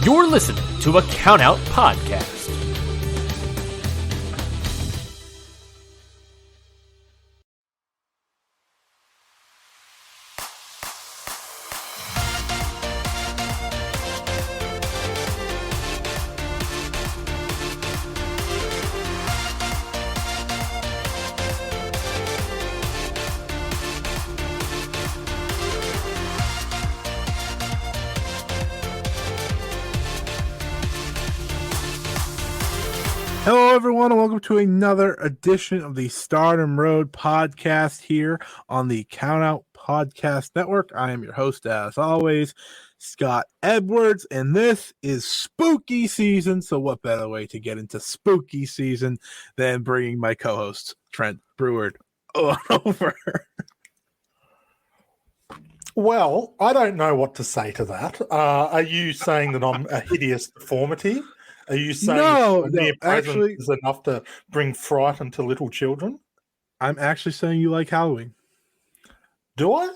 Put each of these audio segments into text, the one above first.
You're listening to a Countout Podcast. Hello, everyone, and welcome to another edition of the Stardom Road podcast here on the Countout Podcast Network. I am your host, as always, Scott Edwards, and this is spooky season. So what better way to get into spooky season than bringing my co-host, Trent Breward, over? Well, I don't know what to say to that. Are you saying that I'm a hideous deformity? Are you saying No, mere presence actually, is enough to bring fright into little children? I'm actually saying you like Halloween. Do I?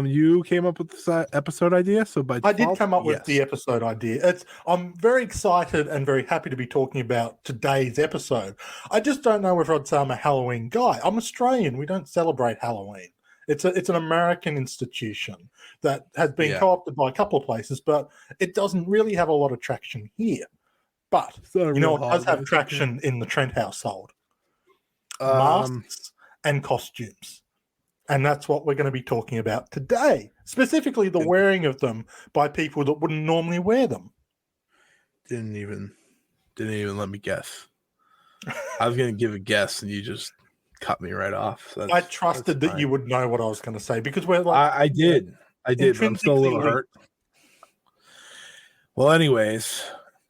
You came up with this episode idea, so by I default, did come up with yes. the episode idea. I'm very excited and very happy to be talking about today's episode. I just don't know whether I'd say I'm a Halloween guy. I'm Australian. We don't celebrate Halloween. It's an American institution that has been co-opted by a couple of places, but it doesn't really have a lot of traction here. But you know, it does have traction in the Trent household: masks and costumes, and that's what we're going to be talking about today. Specifically, the wearing of them by people that wouldn't normally wear them. Didn't even let me guess. I was going to give a guess, and you just cut me right off. I trusted that you would know what I was going to say because we're like, I did, but I'm still a little hurt. Well, anyways,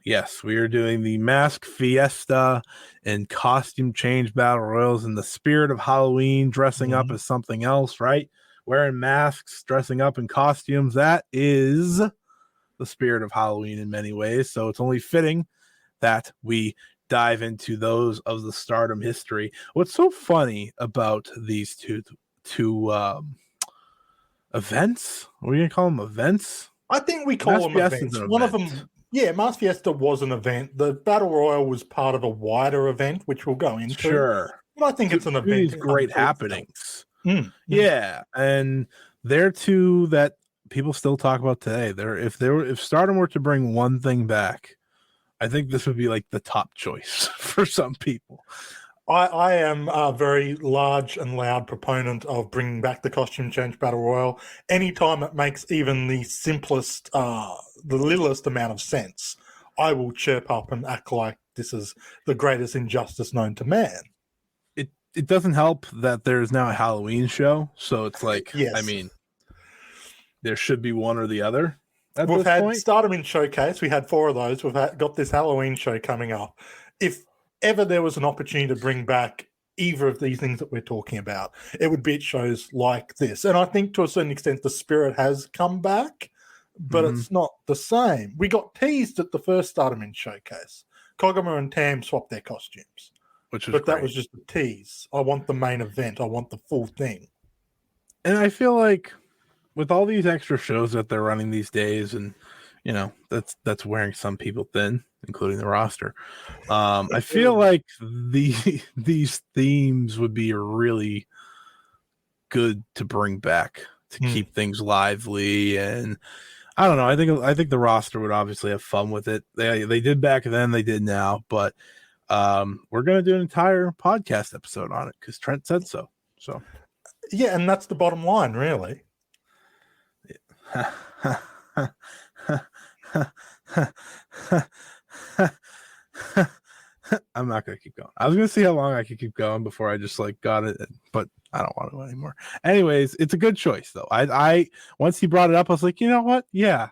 yes, we are doing the Mask Fiesta and costume change battle royals in the spirit of Halloween, dressing up as something else, right? Wearing masks, dressing up in costumes. That is the spirit of Halloween in many ways. So it's only fitting that we dive into those of the Stardom history. What's so funny about these two events? Are we gonna call them events? I think we call them events. One of them, Mask Fiesta was an event. The Battle Royal was part of a wider event, which we'll go into. Sure. But I think it's an event. These great happenings. Yeah, and they're two that people still talk about today. If Stardom were to bring one thing back, I think this would be like the top choice for some people. I am a very large and loud proponent of bringing back the costume change battle royal. Anytime it makes even the simplest, the littlest amount of sense, I will chirp up and act like this is the greatest injustice known to man. It doesn't help that there's now a Halloween show, so it's like, yes. I mean, there should be one or the other. We've had Stardom in Showcase. We had 4 of those. We've got this Halloween show coming up. If ever there was an opportunity to bring back either of these things that we're talking about, it would be at shows like this. And I think to a certain extent the spirit has come back, but it's not the same. We got teased at the first Stardom in Showcase. Koguma and Tam swapped their costumes. That was just a tease. I want the main event. I want the full thing. And I feel like with all these extra shows that they're running these days, and you know that's wearing some people thin, including the roster. I feel like these themes would be really good to bring back to keep things lively, and I don't know. I think the roster would obviously have fun with it. They did back then, they did now, but we're gonna do an entire podcast episode on it because Trent said so. So yeah, and that's the bottom line, really. I'm not gonna keep going. I was gonna see how long I could keep going before I just got it, but I don't want to anymore. Anyways, it's a good choice though. I once he brought it up, I was like, you know what? Yeah,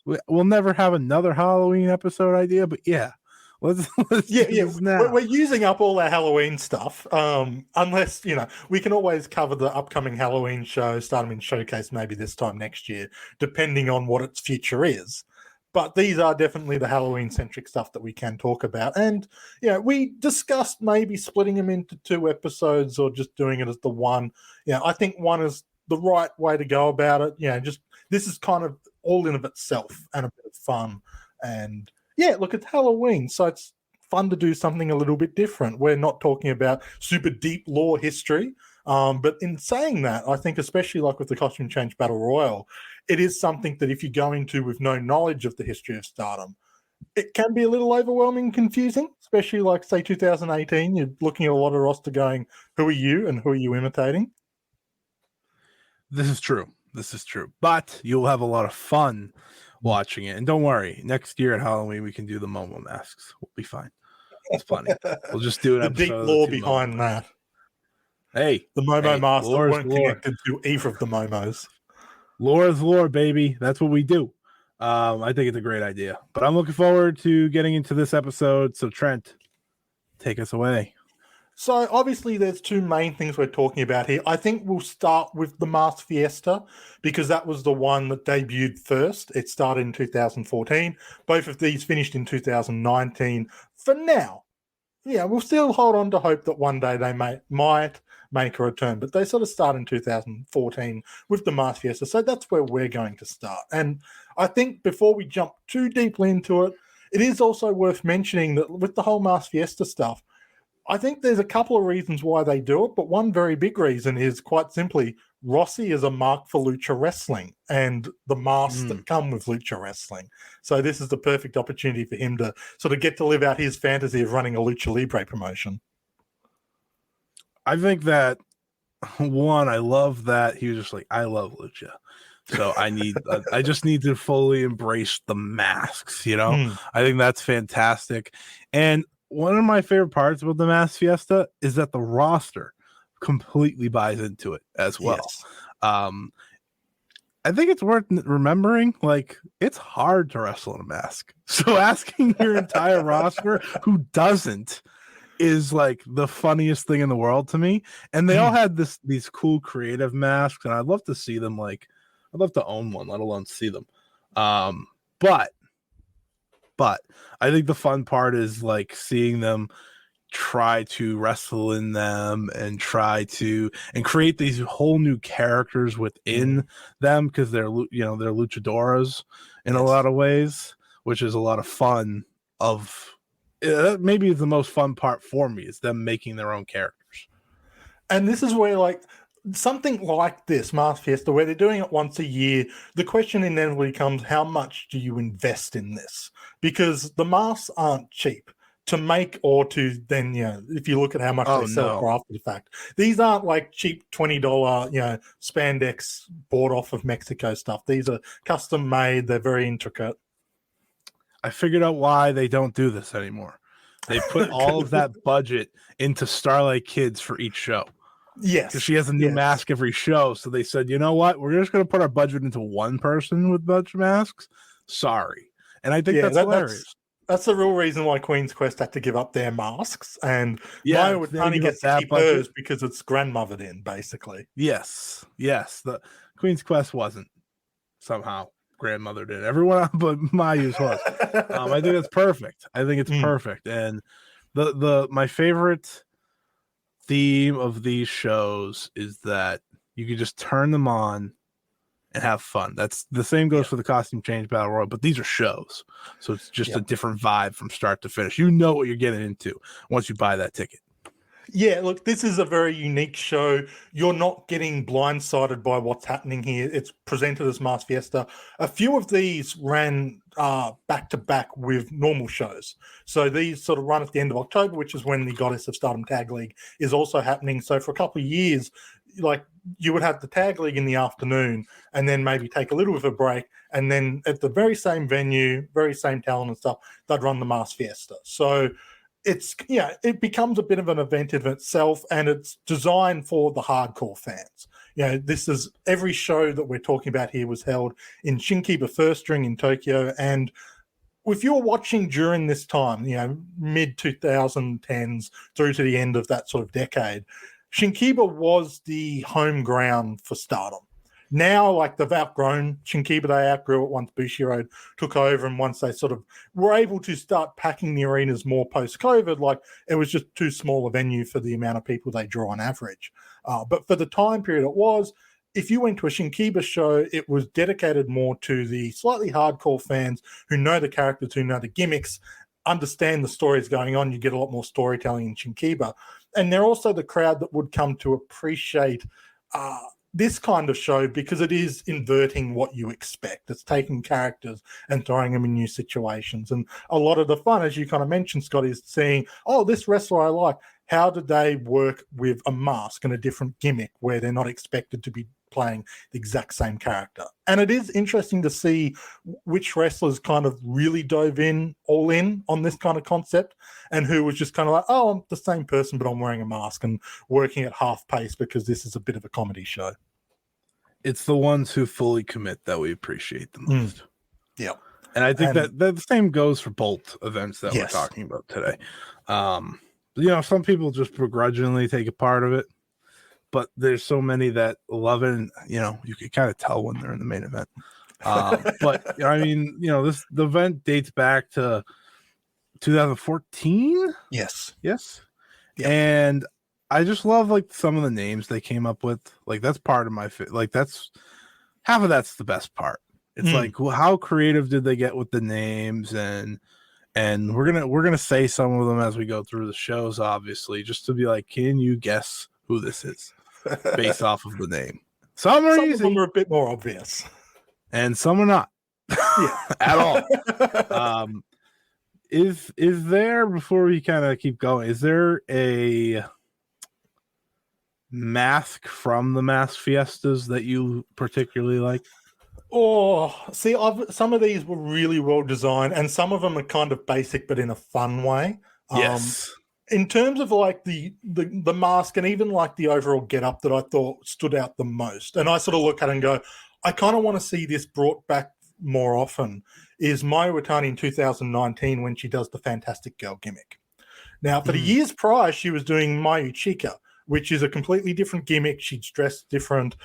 we'll never have another Halloween episode idea, but yeah. Let's now. We're using up all our Halloween stuff. Unless, we can always cover the upcoming Halloween show, Stardom in Showcase maybe this time next year, depending on what its future is. But these are definitely the Halloween-centric stuff that we can talk about. And, we discussed maybe splitting them into 2 episodes or just doing it as the one. I think one is the right way to go about it. This is kind of all in of itself and a bit of fun. And yeah, look, it's Halloween, so it's fun to do something a little bit different. We're not talking about super deep lore history. But in saying that, I think especially like with the Costume Change Battle Royal, it is something that if you go into with no knowledge of the history of Stardom, it can be a little overwhelming and confusing, especially like, say, 2018. You're looking at a lot of roster going, who are you and who are you imitating? This is true. But you'll have a lot of fun watching it. And don't worry, next year at Halloween, we can do the Momo masks. We'll be fine. It's plenty. We'll just do an The episode deep of lore the two behind Momo. that. Hey. The Momo masks lore is weren't lore. connected to either of the Momos. Lore is lore, baby. That's what we do. I think it's a great idea. But I'm looking forward to getting into this episode. So, Trent, take us away. So obviously there's two main things we're talking about here. I think we'll start with the Mask Fiesta because that was the one that debuted first. It started in 2014. Both of these finished in 2019. For now, yeah, we'll still hold on to hope that one day they might make a return, but they sort of start in 2014 with the Mask Fiesta. So that's where we're going to start. And I think before we jump too deeply into it, it is also worth mentioning that with the whole Mask Fiesta stuff, I think there's a couple of reasons why they do it, but one very big reason is quite simply Rossi is a mark for lucha wrestling and the masks that come with lucha wrestling. So this is the perfect opportunity for him to sort of get to live out his fantasy of running a lucha libre promotion. I think that, one, I love that he was just like, I love lucha. So I just need to fully embrace the masks, you know? I think that's fantastic. And one of my favorite parts about the Mask Fiesta is that the roster completely buys into it as well. Yes. I think it's worth remembering, like, it's hard to wrestle in a mask. So asking your entire roster who doesn't is like the funniest thing in the world to me. And they all had these cool creative masks, and I'd love to see them. Like, I'd love to own one, let alone see them. But I think the fun part is like seeing them try to wrestle in them and create these whole new characters within them because they're luchadoras in a lot of ways, which is a lot of fun. Maybe the most fun part for me is them making their own characters. And this is where, like, something like this, Mask Fiesta, where they're doing it once a year, the question inevitably comes, how much do you invest in this? Because the masks aren't cheap to make or to then, if you look at how much they sell for after the fact. These aren't like cheap $20, spandex bought off of Mexico stuff. These are custom made. They're very intricate. I figured out why they don't do this anymore. They put all of that budget into Starlight Kids for each show. Yes. Because she has a new mask every show. So they said, you know what? We're just going to put our budget into one person with a bunch of masks. Sorry. And I think that's hilarious. That's the real reason why Queen's Quest had to give up their masks. And Maya would only get to keep hers because it's grandmothered in, basically. Yes. The Queen's Quest wasn't somehow grandmothered in. Everyone but Mayu's was. I think it's perfect. Perfect. And my favorite theme of these shows is that you can just turn them on and have fun. That's the same goes for the Costume Change Battle Royal, but these are shows, so it's just a different vibe from start to finish. You know what you're getting into once you buy that ticket. Yeah, look, this is a very unique show. You're not getting blindsided by what's happening here. It's presented as Mask Fiesta. A few of these ran back to back with normal shows. So these sort of run at the end of October, which is when the Goddess of Stardom Tag League is also happening. So for a couple of years, like, you would have the Tag League in the afternoon and then maybe take a little bit of a break. And then at the very same venue, very same talent and stuff, they'd run the Mask Fiesta. So it becomes a bit of an event in itself, and it's designed for the hardcore fans. This is every show that we're talking about here was held in Shinkiba First Ring in Tokyo. And if you're watching during this time, mid 2010s through to the end of that sort of decade, Shinkiba was the home ground for Stardom. Now, like, they've outgrown Shinkiba. They outgrew it once Bushiroad took over, and once they sort of were able to start packing the arenas more post-COVID, like, it was just too small a venue for the amount of people they draw on average. But for the time period it was, if you went to a Shinkiba show, it was dedicated more to the slightly hardcore fans who know the characters, who know the gimmicks, understand the stories going on. You get a lot more storytelling in Shinkiba. And they're also the crowd that would come to appreciate this kind of show because it is inverting what you expect. It's taking characters and throwing them in new situations. And a lot of the fun, as you kind of mentioned, Scott, is seeing, oh, this wrestler I like, how did they work with a mask and a different gimmick where they're not expected to be playing the exact same character? And it is interesting to see which wrestlers kind of really dove all in on this kind of concept and who was just kind of like, oh, I'm the same person, but I'm wearing a mask and working at half pace because this is a bit of a comedy show. It's the ones who fully commit that we appreciate the most. Yeah. And I think that the same goes for both events that we're talking about today. Some people just begrudgingly take a part of it, but there's so many that love it, and you can kind of tell when they're in the main event. But the event dates back to 2014. Yes. Yeah. And I just love some of the names they came up with. That's part of my that's half of that's the best part. It's how creative did they get with the names, and we're gonna say some of them as we go through the shows, obviously, just to be like, can you guess who this is based off of the name? Some are easy. Of them are a bit more obvious, and some are not at all. Is there, before we kind of keep going, is there a mask from the Mask Fiestas that you particularly like? Oh, see, some of these were really well designed, and some of them are kind of basic, but in a fun way. Yes. In terms of the mask and even the overall getup that I thought stood out the most, and I sort of look at it and go, I kind of want to see this brought back more often, is Mayu Iwatani in 2019 when she does the Fantastic Girl gimmick. Now, for the years prior, she was doing Mayu Chica, which is a completely different gimmick. She's dressed different.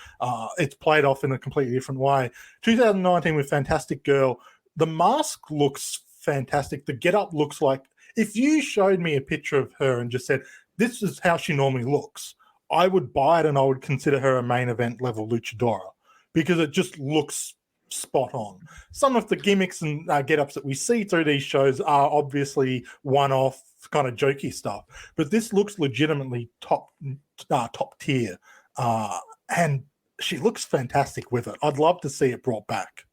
It's played off in a completely different way. 2019 with Fantastic Girl, the mask looks fantastic. The getup looks like, if you showed me a picture of her and just said, this is how she normally looks, I would buy it and I would consider her a main event level luchadora because it just looks spot on. Some of the gimmicks and get-ups that we see through these shows are obviously one-off kind of jokey stuff, but this looks legitimately top tier, and she looks fantastic with it. I'd love to see it brought back.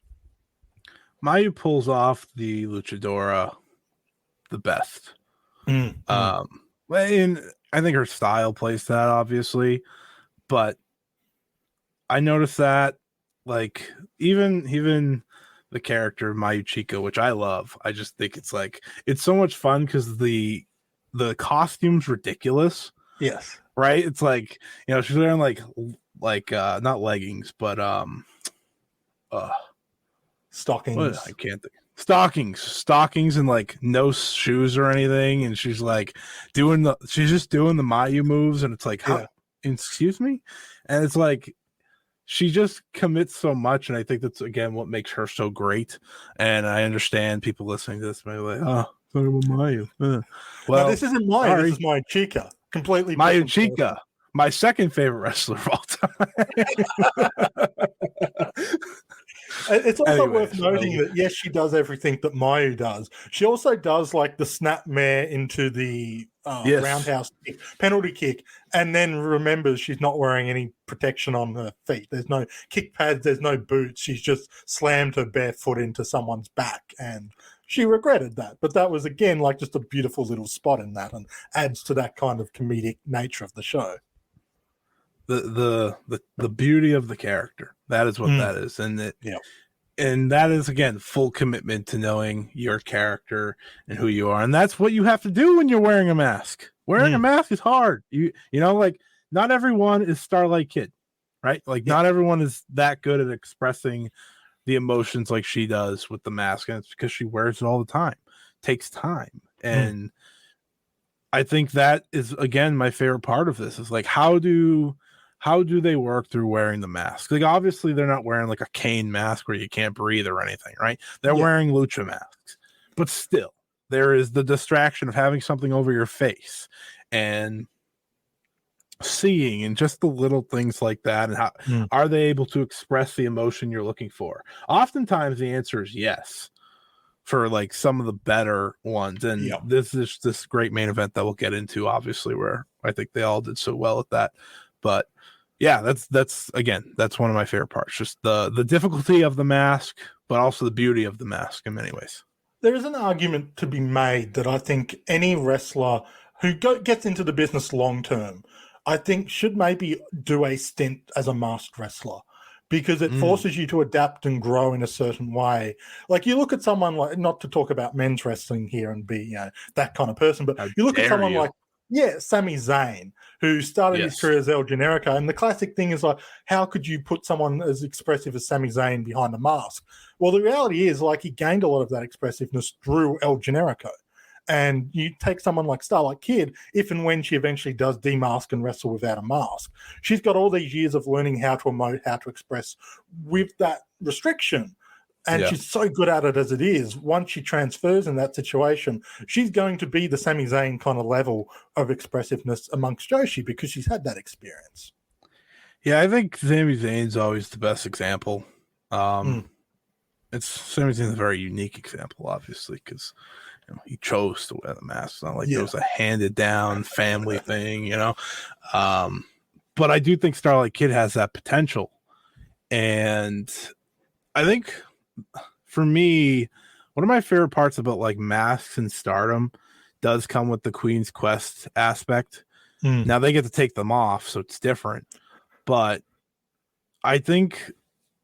Mayu pulls off the luchadora the best. And I think her style plays that, obviously, but I noticed that even the character Mayu Chica, which I love, I just think it's so much fun because the costume's ridiculous. Yes. Right? It's she's wearing not leggings, but stockings. I can't think. Stockings and no shoes or anything, and she's just doing the Mayu moves, and it's excuse me? And it's she just commits so much, and I think that's again what makes her so great. And I understand people listening to this may be like, oh, talking about Mayu. Well, no, this isn't Mayu. Sorry. This is Mayu Chica. Completely Mayu Chica, my second favorite wrestler of all time. It's also worth noting that, yes, she does everything that Mayu does. She also does the snap mare into the roundhouse kick, penalty kick, and then remembers she's not wearing any protection on her feet. There's no kick pads, there's no boots. She's just slammed her bare foot into someone's back, and she regretted that. But that was, again, just a beautiful little spot in that, and adds to that kind of comedic nature of the show. The beauty of the character, that is what that is, and that is, again, full commitment to knowing your character and who you are, and that's what you have to do when you're wearing a mask. Wearing a mask is hard. Not everyone is Starlight Kid, right? Not everyone is that good at expressing the emotions like she does with the mask, and it's because she wears it all the time. It takes time, and I think that is, again, my favorite part of this is how do they work through wearing the mask? Obviously, they're not wearing a cane mask where you can't breathe or anything, right? They're wearing lucha masks, but still, there is the distraction of having something over your face. And seeing and just the little things like that, and how are they able to express the emotion you're looking for? Oftentimes the answer is yes for like some of the better ones, and this is this great main event that we'll get into, obviously, where I think they all did so well at that. But yeah, that's again, that's one of my favorite parts, just the difficulty of the mask, but also the beauty of the mask in many ways. There is an argument to be made that I think any wrestler who gets into the business long term, I think should maybe do a stint as a masked wrestler, because it forces you to adapt and grow in a certain way. Like you look at someone like, not to talk about men's wrestling here and be that kind of person, but you look at someone like Sami Zayn, who started his career as El Generico, and the classic thing is like, how could you put someone as expressive as Sami Zayn behind a mask? Well, the reality is, like, he gained a lot of that expressiveness through El Generico. And you take someone like Starlight Kid, if and when she eventually does demask and wrestle without a mask, she's got all these years of learning how to emote, how to express with that restriction. And she's so good at it as it is. Once she transfers in that situation, she's going to be the Sami Zayn kind of level of expressiveness amongst Joshi because she's had that experience. Yeah, I think Sami Zayn's always the best example. It's Sami Zayn's a very unique example, obviously, because he chose to wear the mask. It's not like it was a handed down family thing, But I do think Starlight Kid has that potential. And I think for me, one of my favorite parts about like masks and Stardom does come with the Queen's Quest aspect. Now they get to take them off, so it's different. But I think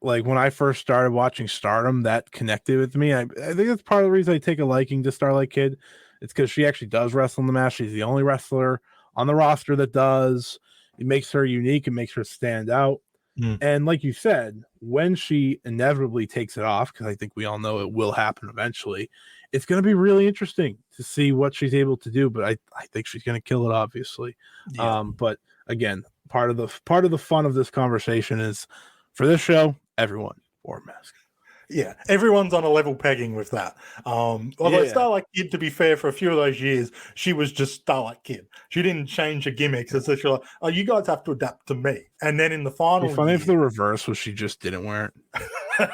like when I first started watching Stardom, that connected with me. I think that's part of the reason I take a liking to Starlight Kid. It's because she actually does wrestle in the mask. She's the only wrestler on the roster that does. It makes her unique. It makes her stand out. And like you said, when she inevitably takes it off, because I think we all know it will happen eventually, it's going to be really interesting to see what she's able to do. But I think she's going to kill it, obviously. But again, part of the fun of this conversation is, for this show, everyone wore a mask. Yeah, everyone's on a level pegging with that. Although Starlight Kid, to be fair, for a few of those years, she was just Starlight Kid. She didn't change her gimmicks. It's like, oh, you guys have to adapt to me. And then in the final, funny if the reverse was she just didn't wear it.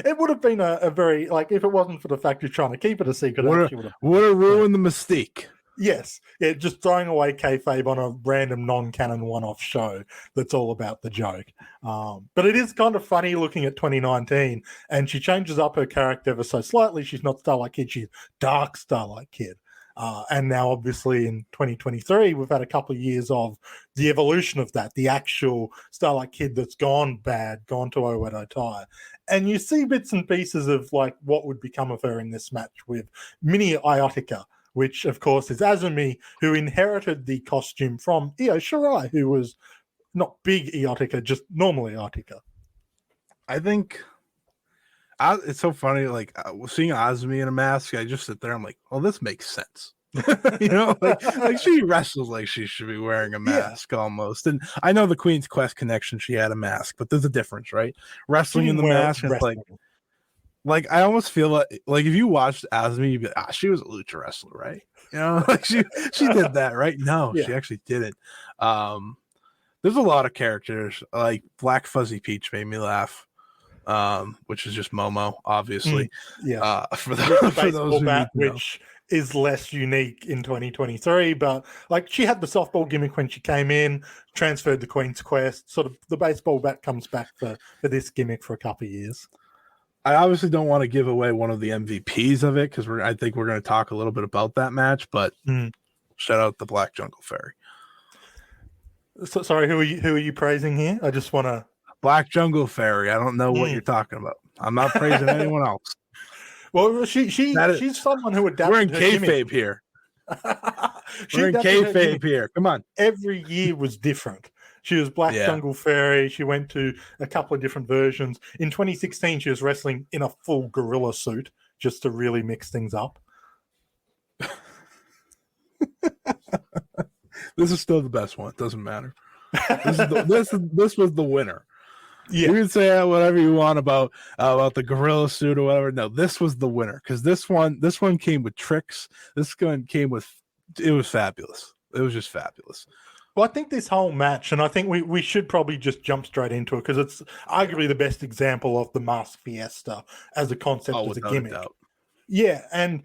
It would have been a very, like, if it wasn't for the fact you're trying to keep it a secret, would have ruined the mystique. Yes, just throwing away kayfabe on a random non-canon one-off show that's all about the joke. But it is kind of funny looking at 2019, and she changes up her character ever so slightly. She's not Starlight Kid, she's Dark Starlight Kid. And now, obviously, in 2023, we've had a couple of years of the evolution of that, the actual Starlight Kid that's gone bad, gone to Oedo Tai. And you see bits and pieces of like what would become of her in this match with Mini Iotica, which, of course, is Azumi, who inherited the costume from Io Shirai, who was not big Iotica, just normal Iotica. I think it's so funny, like, seeing Azumi in a mask, I just sit there, I'm like, well, this makes sense. like she wrestles like she should be wearing a mask almost. And I know the Queen's Quest connection, she had a mask, but there's a difference, right? Wrestling in the mask is like I almost feel like if you watched Azumi, you'd be like, she was a lucha wrestler, right? Like she did that, right? No, she actually didn't. There's a lot of characters, like Black Fuzzy Peach made me laugh, which is just Momo, obviously. For those bat, which is less unique in 2023, but like she had the softball gimmick when she came in, transferred to Queen's Quest. Sort of the baseball bat comes back for this gimmick for a couple of years. I obviously don't want to give away one of the MVPs of it because I think we're going to talk a little bit about that match, but shout out the Black Jungle Fairy. So, sorry, who are you praising here? I just want to Black Jungle Fairy. I don't know what you're talking about. I'm not praising anyone else. Well, she's someone who adapted. We're in kayfabe here. We're in kayfabe here. Come on. Every year was different. She was Black Jungle Fairy. She went to a couple of different versions. In 2016, she was wrestling in a full gorilla suit just to really mix things up. This is still the best one. It doesn't matter. This was the winner. Yeah. You can say whatever you want about the gorilla suit or whatever. No, this was the winner because this one came with tricks. This one came with, it was fabulous. It was just fabulous. Well, I think this whole match, and I think we should probably just jump straight into it because it's arguably the best example of the Mask Fiesta as a concept, as a without gimmick. doubt. Yeah, and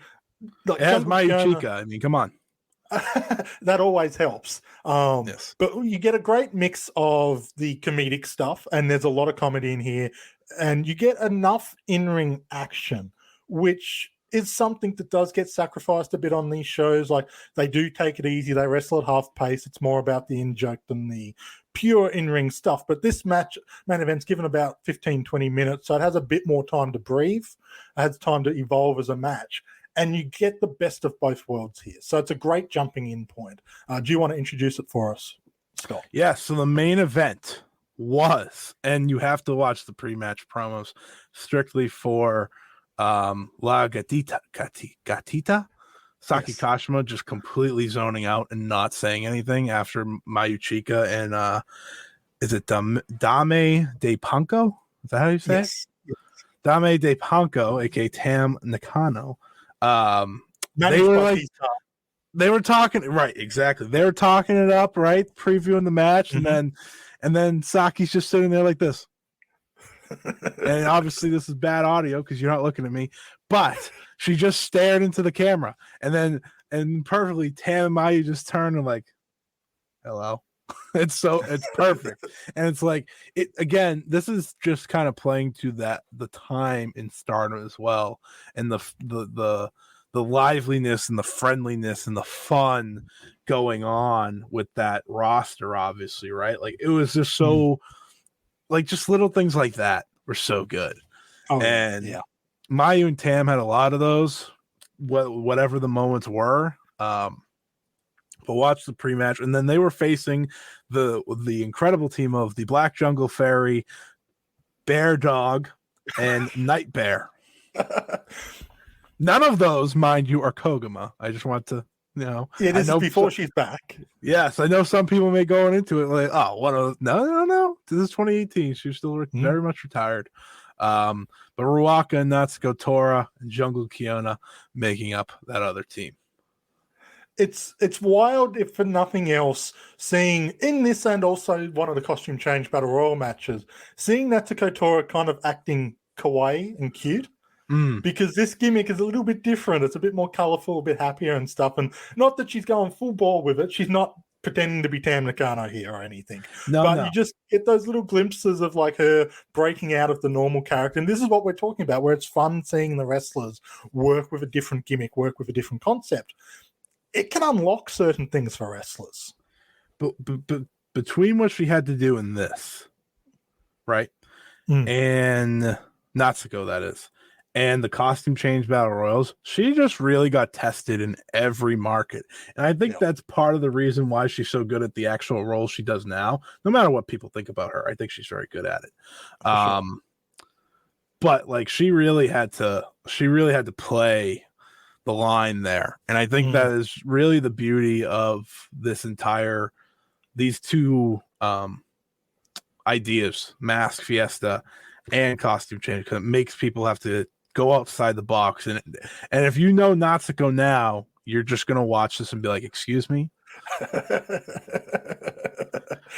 like It has Jungle Mayu Kiona- Chica. I mean, come on. that always helps. Yes. But you get a great mix of the comedic stuff, and there's a lot of comedy in here, and you get enough in-ring action, which is something that does get sacrificed a bit on these shows. Like, they do take it easy, they wrestle at half pace. It's more about the in-joke than the pure in-ring stuff. But this main event's given about 15, 20 minutes, so it has a bit more time to breathe. It has time to evolve as a match. And you get the best of both worlds here. So it's a great jumping in point. Do you want to introduce it for us, Scott? Yeah, so the main event was, and you have to watch the pre-match promos strictly for La Gatita. Saki Yes. Kashima just completely zoning out and not saying anything after Mayu Chica and is it Dame de Panko? Is that how you say Yes. it? Dame de Panko, aka Tam Nakano. Managed by Pizza. They were talking, right, exactly. They were talking it up, right, previewing the match, Mhm. and then Saki's just sitting there like this. And obviously this is bad audio because you're not looking at me, but she just stared into the camera, and perfectly Tam and Mayu just turned and like, hello. It's perfect. And it's like, it again, this is just kind of playing to the time in Stardom as well, and the liveliness and the friendliness and the fun going on with that roster, obviously, right? Like, it was just so like, just little things like that were so good. And yeah. Mayu and Tam had a lot of those, whatever the moments were. But watch the pre-match, and then they were facing the incredible team of the Black Jungle Fairy, Bear Dog, and Night Bear. None of those, mind you, are Koguma. I just want to, Yeah, this is before she's back. Yes, I know some people may go into it like, oh, no. This is 2018. She's still very much retired. But Ruaka and Natsuko Tora and Jungle Kiona making up that other team. It's wild, if for nothing else, seeing in this and also one of the costume change battle royal matches, seeing Natsuko Tora kind of acting kawaii and cute. Because this gimmick is a little bit different. It's a bit more colorful, a bit happier and stuff. And not that she's going full ball with it. She's not pretending to be Tam Nakano here or anything. You just get those little glimpses of like her breaking out of the normal character. And this is what we're talking about, where it's fun seeing the wrestlers work with a different gimmick, work with a different concept. It can unlock certain things for wrestlers. But between what she had to do in this, right? And Natsuko, that is, and the costume change battle royals, she just really got tested in every market. And I think that's part of the reason why she's so good at the actual role she does now. No matter what people think about her, I think she's very good at it. Sure. But like, she really had to play the line there. And I think that is really the beauty of these two ideas, Mask Fiesta and costume change, because it makes people have to go outside the box. And if you know Natsuko now, you're just going to watch this and be like, excuse me?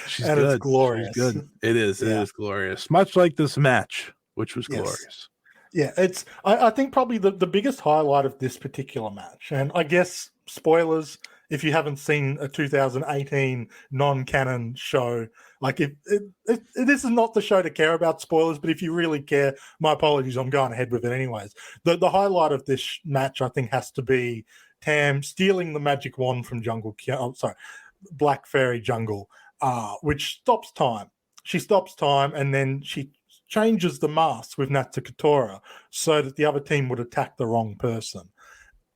She's good. It's glorious. She's good. It is. It is glorious. Much like this match, which was glorious. Yeah, I think probably the biggest highlight of this particular match, and I guess spoilers if you haven't seen a 2018 non-canon show, like this is not the show to care about spoilers, but if you really care, my apologies, I'm going ahead with it anyways. The highlight of this match, I think, has to be Tam stealing the magic wand from Black Fairy Jungle, which stops time. She stops time, and then she changes the mask with Natsuko Tora so that the other team would attack the wrong person.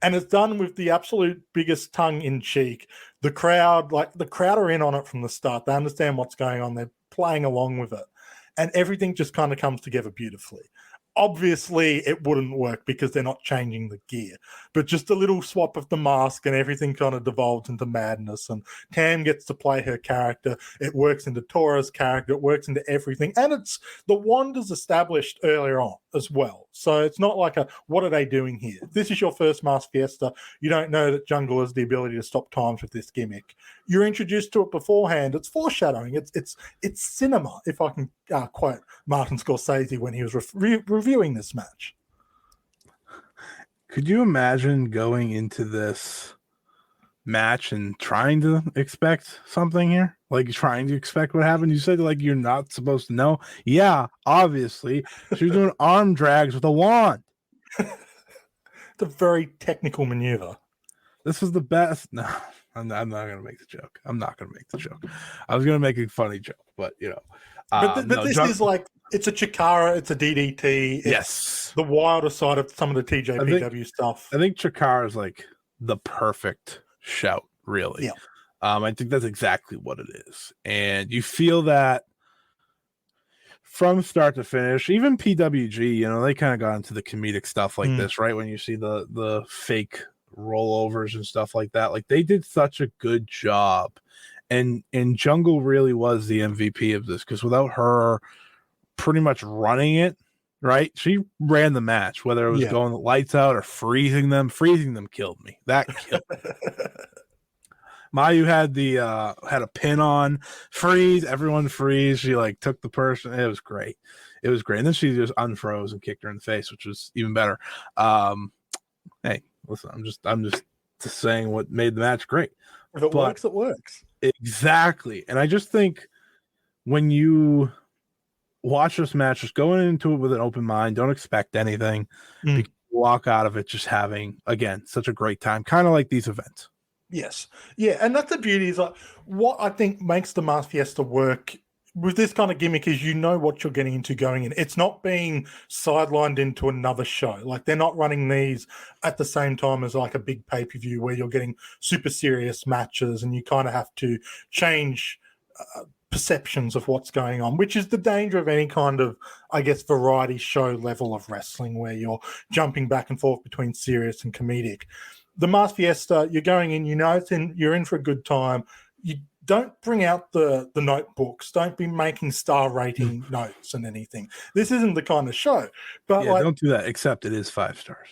And it's done with the absolute biggest tongue in cheek. The crowd are in on it from the start. They understand what's going on. They're playing along with it. And everything just kind of comes together beautifully. obviously it wouldn't work because they're not changing the gear, but just a little swap of the mask and everything kind of devolves into madness, and Tam gets to play her character. It works into Tora's character, it works into everything, and it's the wand is established earlier on as well, so it's not like a what are they doing here. If this is your first Mask Fiesta, you don't know that Jungle has the ability to stop times with this gimmick. You're introduced to it beforehand. It's foreshadowing. It's cinema, if I can quote Martin Scorsese when he was reviewing this match. Could you imagine going into this match and trying to expect something here? Like trying to expect what happened? You said like you're not supposed to know. Yeah, obviously. She was doing arm drags with a wand. It's a very technical maneuver. This was the best. No, I'm not going to make the joke. I'm not going to make the joke. I was going to make a funny joke, but you know. But this is like, it's a Chikara, it's a DDT. It's yes. The wilder side of some of the TJPW stuff. I think Chikara is like the perfect shout, really. Yeah. I think that's exactly what it is. And you feel that from start to finish. Even PWG, you know, they kind of got into the comedic stuff like this, right? When you see the fake rollovers and stuff like that. Like they did such a good job. And Jungle really was the MVP of this, because without her pretty much running it, right? She ran the match, whether it was going lights out or freezing them. Freezing them killed me. That killed me. Mayu had had a pin on, freeze, everyone freeze. She like took the person. It was great. It was great. And then she just unfroze and kicked her in the face, which was even better. Hey, listen, I'm just saying what made the match great. If it works, it works. Exactly. And I just think when you watch this match, just going into it with an open mind, don't expect anything. Walk out of it just having, again, such a great time, kind of like these events. Yes. Yeah, and that's the beauty, is like what I think makes the Mask Fiesta work with this kind of gimmick is you know what you're getting into going in. It's not being sidelined into another show. Like they're not running these at the same time as like a big pay-per-view where you're getting super serious matches and you kind of have to change perceptions of what's going on, which is the danger of any kind of, I guess, variety show level of wrestling where you're jumping back and forth between serious and comedic. The Mask Fiesta, you're going in, you know, you're in for a good time. You don't bring out the notebooks. Don't be making star rating notes and anything. This isn't the kind of show. But yeah, don't do that, except it is 5 stars.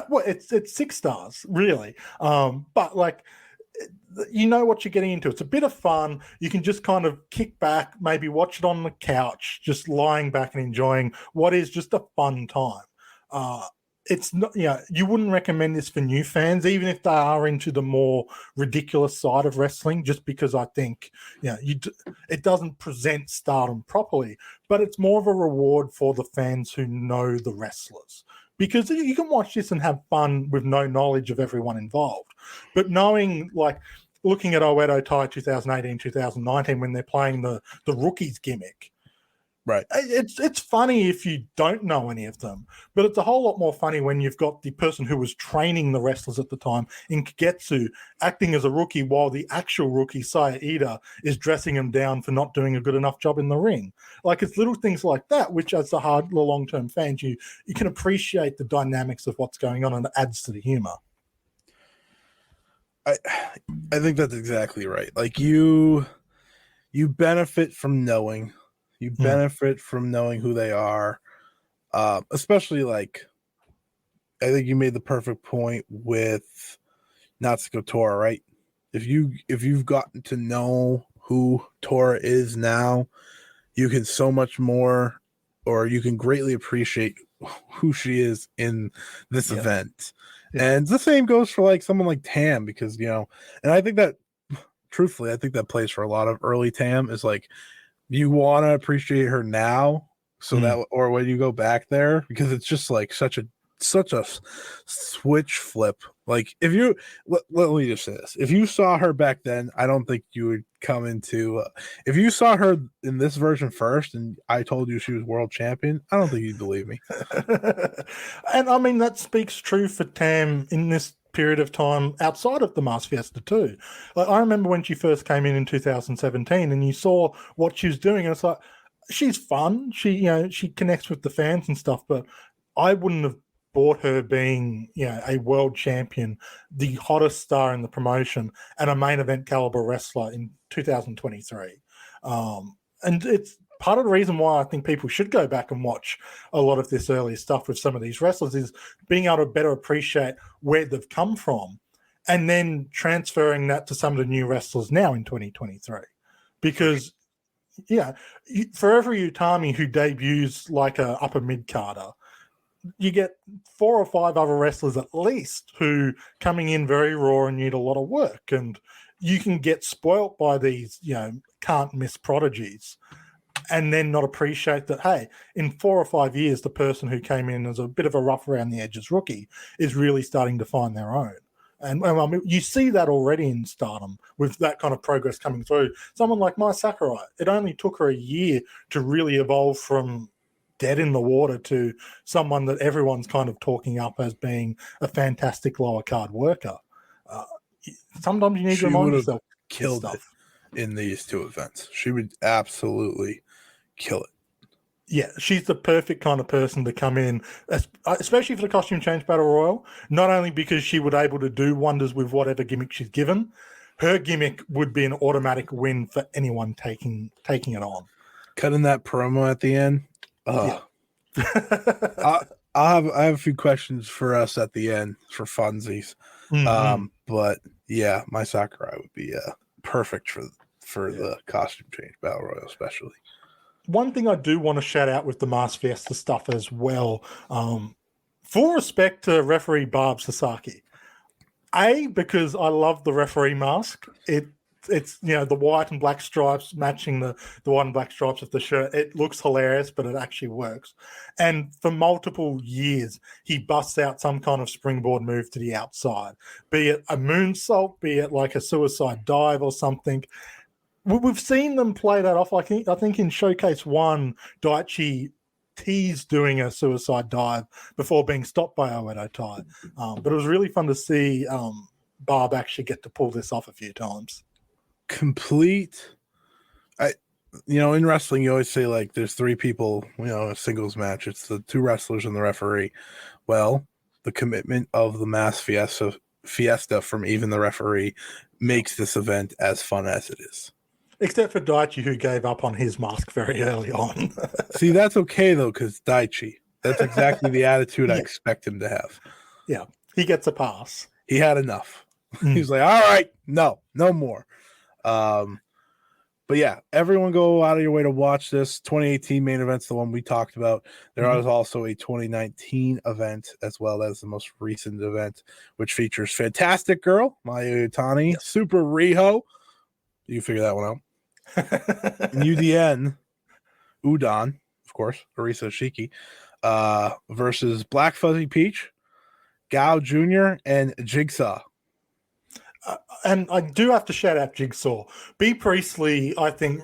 Well, it's 6 stars, really. But like, you know what you're getting into. It's a bit of fun. You can just kind of kick back, maybe watch it on the couch, just lying back and enjoying what is just a fun time. It's not, you know, you wouldn't recommend this for new fans, even if they are into the more ridiculous side of wrestling, just because I think, you know, it doesn't present Stardom properly, but it's more of a reward for the fans who know the wrestlers, because you can watch this and have fun with no knowledge of everyone involved. But knowing, like, looking at Oedo Tai 2018, 2019, when they're playing the rookies gimmick, right? It's funny if you don't know any of them, but it's a whole lot more funny when you've got the person who was training the wrestlers at the time in Kagetsu acting as a rookie while the actual rookie, Saya Ida, is dressing him down for not doing a good enough job in the ring. Like, it's little things like that, which as the long-term fans, you can appreciate the dynamics of what's going on, and it adds to the humor. I think that's exactly right. Like, you benefit from knowing. You benefit from knowing who they are, especially, like, I think you made the perfect point with Natsuko Tora, right? If you've gotten to know who Tora is now, you can so much more, or you can greatly appreciate who she is in this event. Yeah. And the same goes for like someone like Tam, because, you know, and I think that, truthfully, I think that plays for a lot of early Tam is like, you want to appreciate her now, so that, or when you go back there, because it's just like such a switch flip. Like, if you let me just say this, if you saw her back then, I don't think you would come into if you saw her in this version first and I told you she was world champion, I don't think you'd believe me. And I mean, that speaks true for Tam in this period of time outside of the Mask Fiesta too. Like, I remember when she first came in 2017 and you saw what she was doing, and it's like, she's fun. She connects with the fans and stuff, but I wouldn't have bought her being, a world champion, the hottest star in the promotion, and a main event caliber wrestler in 2023. And it's part of the reason why I think people should go back and watch a lot of this earlier stuff with some of these wrestlers is being able to better appreciate where they've come from and then transferring that to some of the new wrestlers now in 2023. Because, for every Utami who debuts like a upper mid-carder, you get 4 or 5 other wrestlers at least who coming in very raw and need a lot of work. And you can get spoilt by these, can't miss prodigies and then not appreciate that, hey, in 4 or 5 years, the person who came in as a bit of a rough around the edges rookie is really starting to find their own. And I mean, you see that already in Stardom with that kind of progress coming through. Someone like Mai Sakurai, it only took her a year to really evolve from dead in the water to someone that everyone's kind of talking up as being a fantastic lower card worker. Sometimes you need to remind yourself. Killed it in these 2 events. She would absolutely kill it. Yeah, she's the perfect kind of person to come in, especially for the costume change battle royal. Not only because she would able to do wonders with whatever gimmick she's given, her gimmick would be an automatic win for anyone taking it on. Cutting that promo at the end. Yeah. I have a few questions for us at the end for funsies. Mm-hmm. But yeah, Mai Sakurai would be perfect for the costume change battle royal, especially. One thing I do want to shout out with the Mask Fiesta stuff as well, full respect to referee Barb Sasaki. Because I love the referee mask. It's the white and black stripes matching the white and black stripes of the shirt. It looks hilarious, but it actually works. And for multiple years, he busts out some kind of springboard move to the outside, be it a moonsault, be it like a suicide dive or something. We've seen them play that off. I think in Showcase 1, Daichi teased doing a suicide dive before being stopped by Oedo Tai. But it was really fun to see Barb actually get to pull this off a few times. Complete. In wrestling, you always say like there's 3 people, a singles match. It's the 2 wrestlers and the referee. Well, the commitment of the Mask Fiesta from even the referee makes this event as fun as it is. Except for Daichi, who gave up on his mask very early on. See, that's okay, though, because Daichi. That's exactly the attitude I expect him to have. Yeah, he gets a pass. He had enough. He was like, all right, no more. But yeah, everyone go out of your way to watch this. 2018 main event's the one we talked about. There is also a 2019 event as well as the most recent event, which features Fantastic Girl, Maya Utani, Super Riho. You figure that one out. UDN, Udon, of course, Arisa Shiki, versus Black Fuzzy Peach, Gao Jr., and Jigsaw. And I do have to shout out Jigsaw. B. Priestley, I think,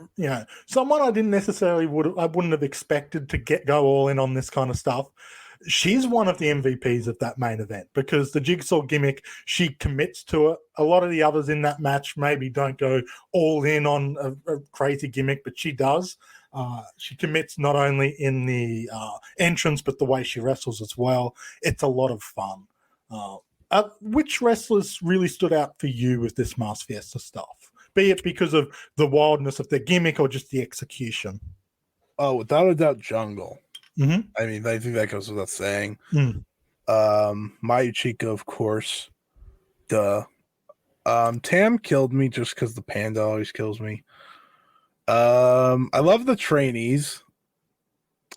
someone I didn't necessarily wouldn't have expected to go all in on this kind of stuff. She's one of the MVPs of that main event because the Jigsaw gimmick, she commits to it. A lot of the others in that match maybe don't go all in on a crazy gimmick, but she does. She commits not only in the entrance, but the way she wrestles as well. It's a lot of fun. Which wrestlers really stood out for you with this Mask Fiesta stuff? Be it because of the wildness of their gimmick or just the execution? Oh, without a doubt, Jungle. Mm-hmm. I mean, I think that goes without saying. Mm. Mayu Chica, of course. Duh. Tam killed me just because the panda always kills me. I love the trainees.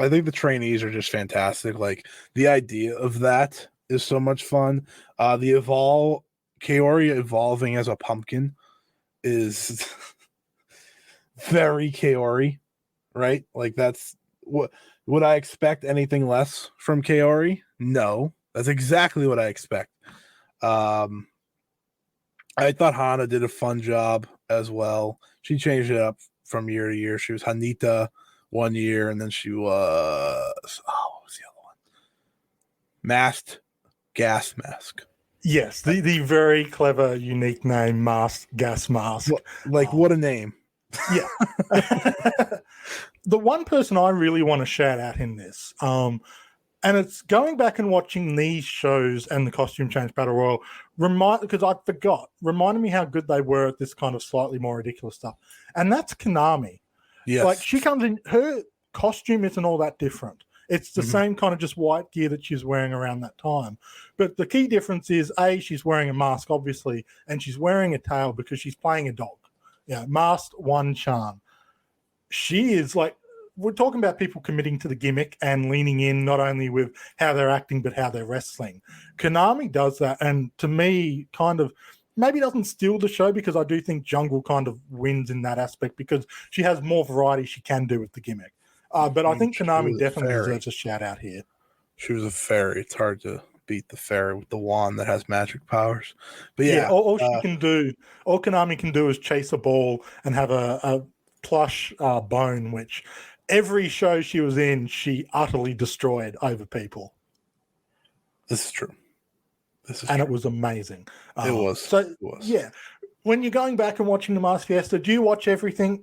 I think the trainees are just fantastic. Like, the idea of that is so much fun. The Kaori evolving as a pumpkin is very Kaori, right? Like, that's what would I expect anything less from Kaori? No, that's exactly what I expect. I thought Hana did a fun job as well. She changed it up from year to year. She was Hanita one year, and then she was what was the other one? Masked Gas Mask. Yes, the very clever, unique name, Mask Gas Mask. What a name. Yeah. The one person I really want to shout out in this, and it's going back and watching these shows and the Costume Change Battle Royal, because I forgot, reminded me how good they were at this kind of slightly more ridiculous stuff. And that's Konami. Yes. Like, she comes in, her costume isn't all that different. It's the same kind of just white gear that she's wearing around that time. But the key difference is, A, she's wearing a mask, obviously, and she's wearing a tail because she's playing a dog. Yeah, masked one charm. She is like, we're talking about people committing to the gimmick and leaning in not only with how they're acting, but how they're wrestling. Konami does that. And to me, kind of, maybe doesn't steal the show, because I do think Jungle kind of wins in that aspect because she has more variety she can do with the gimmick. But I think Konami definitely deserves a shout out here. She was a fairy. It's hard to beat the fairy with the wand that has magic powers. But yeah, all Konami can do is chase a ball and have a plush bone, which every show she was in, she utterly destroyed over people. This is true. It was amazing. It was. Yeah. When you're going back and watching the Mask Fiesta, do you watch everything?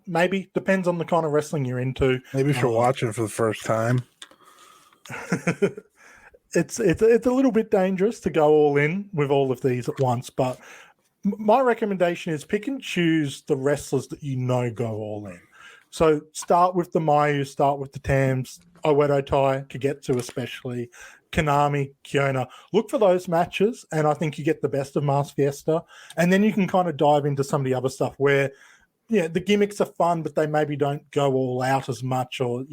Maybe. Depends on the kind of wrestling you're into. Maybe if you're watching for the first time. It's a little bit dangerous to go all in with all of these at once, but my recommendation is pick and choose the wrestlers that you know go all in. So start with the Mayu, start with the Tams, Oedo Tai, Kagetsu especially, Konami, Kiona. Look for those matches, and I think you get the best of Mask Fiesta. And then you can kind of dive into some of the other stuff where, the gimmicks are fun, but they maybe don't go all out as much, or,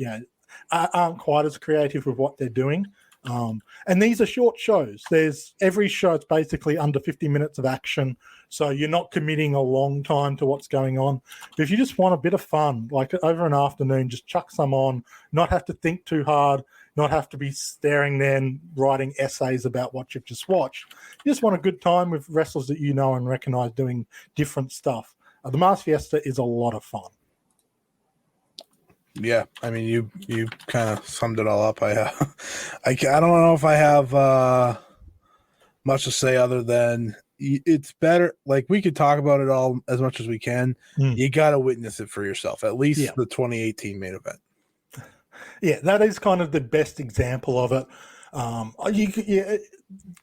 aren't quite as creative with what they're doing. And these are short shows. Every show, it's basically under 50 minutes of action. So you're not committing a long time to what's going on. But if you just want a bit of fun, like over an afternoon, just chuck some on, not have to think too hard, not have to be staring there and writing essays about what you've just watched. You just want a good time with wrestlers that you know and recognize doing different stuff. The Mask Fiesta is a lot of fun. Yeah, I mean, you kind of summed it all up. I don't know if I have much to say other than it's better. Like, we could talk about it all as much as we can. You got to witness it for yourself. At least the 2018 main event. Yeah, that is kind of the best example of it. You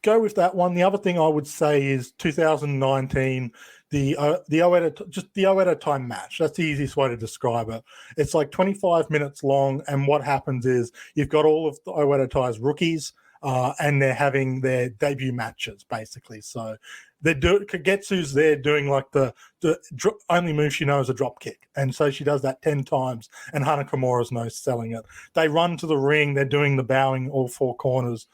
go with that one. The other thing I would say is 2019. The Oedo time match. That's the easiest way to describe it. It's like 25 minutes long, and what happens is you've got all of the Oedo Tai's rookies, and they're having their debut matches, basically. So Kagetsu's there doing like the only move she knows is a drop kick, and so she does that 10 times, and Hana Kimura's no selling it. They run to the ring, they're doing the bowing all four corners.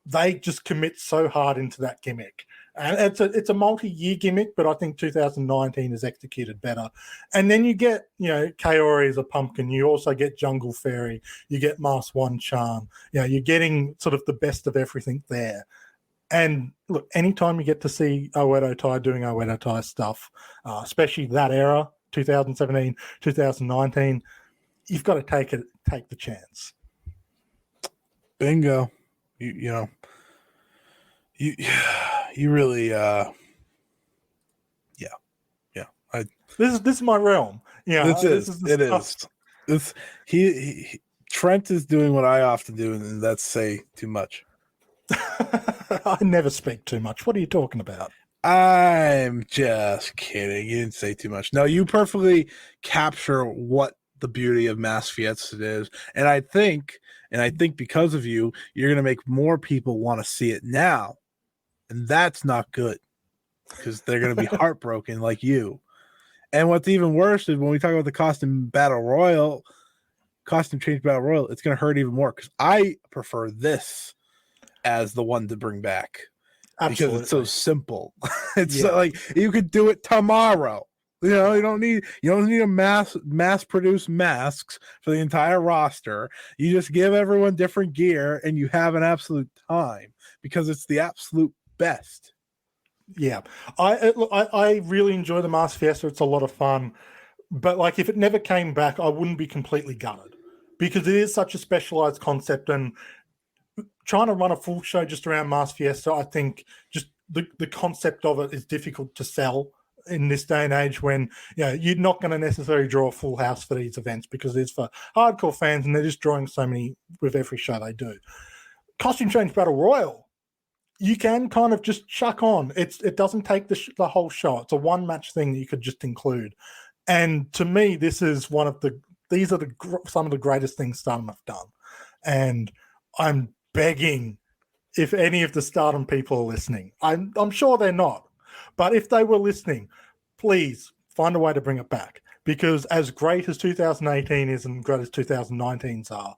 They just commit so hard into that gimmick. And it's a multi-year gimmick, but I think 2019 is executed better. And then you get, Kaori as a pumpkin. You also get Jungle Fairy. You get Mask One Charm. You're getting sort of the best of everything there. And look, anytime you get to see Oedo Tai doing Oedo Tai stuff, especially that era, 2017, 2019, you've got to take the chance. Bingo. You really, yeah. This is my realm. This is Trent is doing what I often do, and that's say too much. I never speak too much. What are you talking about? I'm just kidding. You didn't say too much. No, you perfectly capture what the beauty of Mask Fiesta is, and I think because of you, you're going to make more people want to see it now. And that's not good, because they're going to be heartbroken like you. And what's even worse is when we talk about the costume change battle royal, it's going to hurt even more, because I prefer this as the one to bring back. Absolutely. Because it's so simple. It's like you could do it tomorrow. You don't need a mass produce masks for the entire roster. You just give everyone different gear and you have an absolute time, because it's the absolute best. Yeah, I really enjoy the Mask Fiesta. It's a lot of fun, but like, if it never came back, I wouldn't be completely gutted, because it is such a specialized concept, and trying to run a full show just around Mask Fiesta, I think just the concept of it is difficult to sell. in this day and age when you're not going to necessarily draw a full house for these events because it's for hardcore fans and they're just drawing so many with every show they do. Costume Change Battle Royal, you can kind of just chuck on. It doesn't take the whole show. It's a one match thing that you could just include. And to me, this is some of the greatest things Stardom have done. And I'm begging, if any of the Stardom people are listening, I'm sure they're not, but if they were listening, please find a way to bring it back. Because as great as 2018 is and great as 2019's are,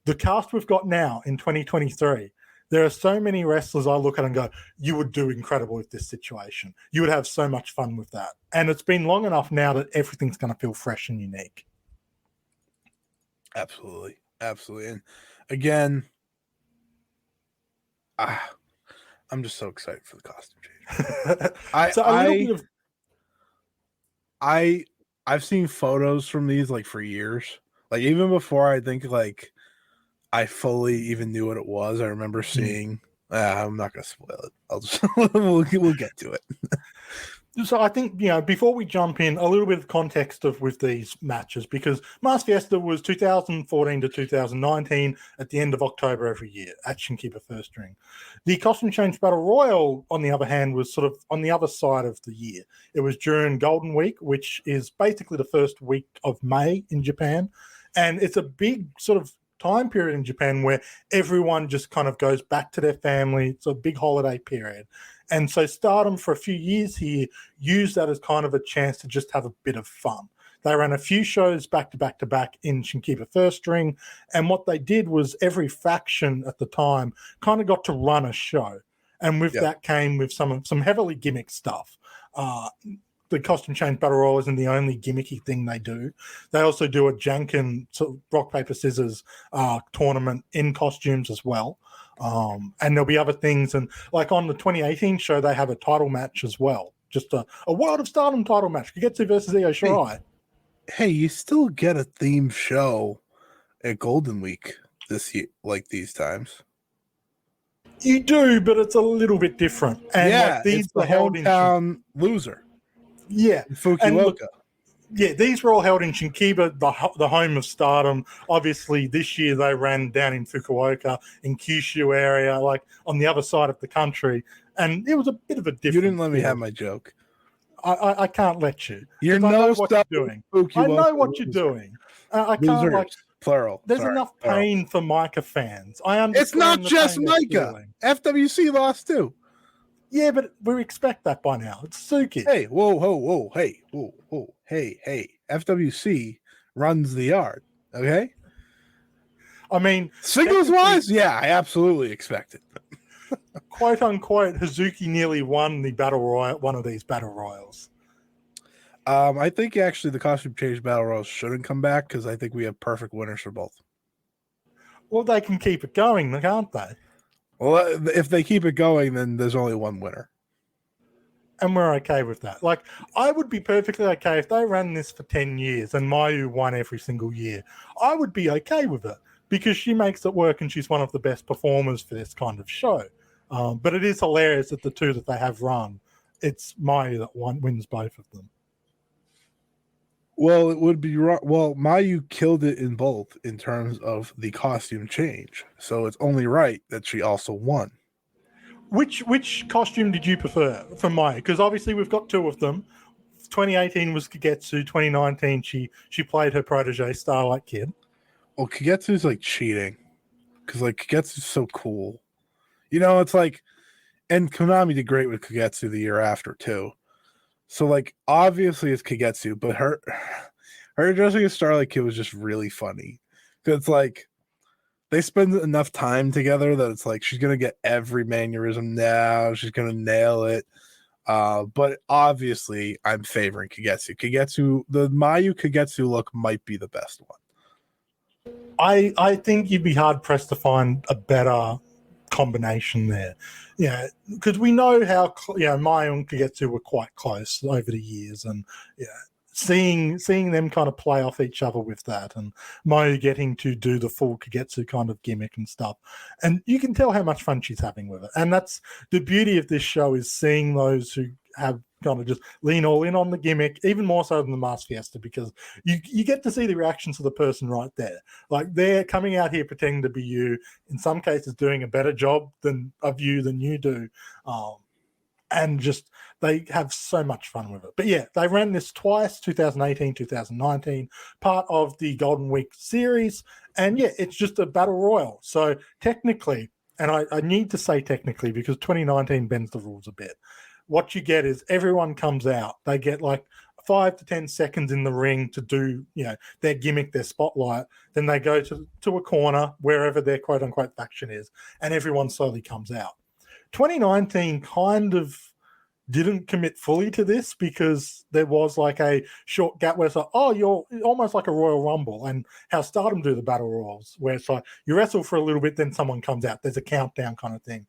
the cast we've got now in 2023, there are so many wrestlers I look at and go, you would do incredible with this situation. You would have so much fun with that. And it's been long enough now that everything's going to feel fresh and unique. Absolutely. Absolutely. And again, I'm just so excited for the costume change. I've seen photos from these like for years. Like even before I think like I fully even knew what it was. I remember seeing. I'm not going to spoil it. I'll just we'll get to it. So I think before we jump in, a little bit of context with these matches, because Mask Fiesta was 2014 to 2019 at the end of October every year at Shinkiba First Ring. The Costume Change Battle Royal, on the other hand, was sort of on the other side of the year. It was during Golden Week, which is basically the first week of May in Japan, and it's a big sort of time period in Japan where everyone just kind of goes back to their family. It's a big holiday period. And so Stardom for a few years here used that as kind of a chance to just have a bit of fun. They ran a few shows back to back to back in Shinkiba First Ring. And what they did was every faction at the time kind of got to run a show. And with that came with some heavily gimmick stuff. The Costume Change Battle Royal isn't the only gimmicky thing they do. They also do a Janken sort of rock, paper, scissors tournament in costumes as well. And there'll be other things. And like on the 2018 show, they have a title match as well. Just a World of Stardom title match. Kagetsu versus Io Shirai. Hey, you still get a themed show at Golden Week this year, like these times. You do, but it's a little bit different. And like these it's the hometown loser. Yeah. Fukuoka. These were all held in Shinkiba, the home of Stardom. Obviously, this year they ran down in Fukuoka, in Kyushu area, like on the other side of the country. And it was a bit of a different. You didn't let me have my joke. I can't let you. I know what you're doing. I know what you're doing. I can't like plural. There's enough pain for Micah fans. I understand. It's not just Micah. FWC lost too. Yeah, but we expect that by now. It's Suki. Hey, whoa, hey, whoa, hey. FWC runs the yard, okay? I mean, singles-wise, I absolutely expect it. Quote unquote, Hazuki nearly won the battle royal, one of these battle royals. I think actually the Costume Change Battle Royals shouldn't come back because I think we have perfect winners for both. Well, they can keep it going, can't they? Well, if they keep it going, then there's only one winner. And we're okay with that. Like, I would be perfectly okay if they ran this for 10 years and Mayu won every single year. I would be okay with it because she makes it work and she's one of the best performers for this kind of show. But it is hilarious that the two that they have run, it's Mayu that wins both of them. Well, it would be wrong. Well, Mayu killed it in both in terms of the costume change. So it's only right that she also won. Which costume did you prefer for Mayu? Because obviously we've got two of them. 2018 was Kagetsu. 2019 she played her protege Starlight Kid. Well, Kagetsu's like cheating because like Kagetsu's so cool. You know, it's like, and Konami did great with Kagetsu the year after too. So, like, obviously it's Kagetsu, but her dressing as Starlight Kid was just really funny. It's like they spend enough time together that it's like she's gonna get every mannerism now. She's gonna nail it. But obviously, I'm favoring Kagetsu. The Mayu Kagetsu look might be the best one. I think you'd be hard pressed to find a better combination there. Yeah, because we know how Mayu and Kagetsu were quite close over the years, and seeing them kind of play off each other with that, and Mayu getting to do the full Kagetsu kind of gimmick and stuff, and you can tell how much fun she's having with it. And that's the beauty of this show, is seeing those who have kind of just lean all in on the gimmick, even more so than the Mask Fiesta, because you get to see the reactions of the person right there. Like, they're coming out here pretending to be you, in some cases doing a better job of you than you do. And just they have so much fun with it. But yeah, they ran this twice, 2018, 2019, part of the Golden Week series. And yeah, it's just a battle royal. So technically, and I need to say technically because 2019 bends the rules a bit, what you get is everyone comes out. They get like 5 to 10 seconds in the ring to do, their gimmick, their spotlight. Then they go to a corner, wherever their quote unquote faction is, and everyone slowly comes out. 2019 kind of didn't commit fully to this because there was like a short gap where it's like, oh, you're almost like a Royal Rumble, and how Stardom do the battle royals, where it's like you wrestle for a little bit, then someone comes out. There's a countdown kind of thing.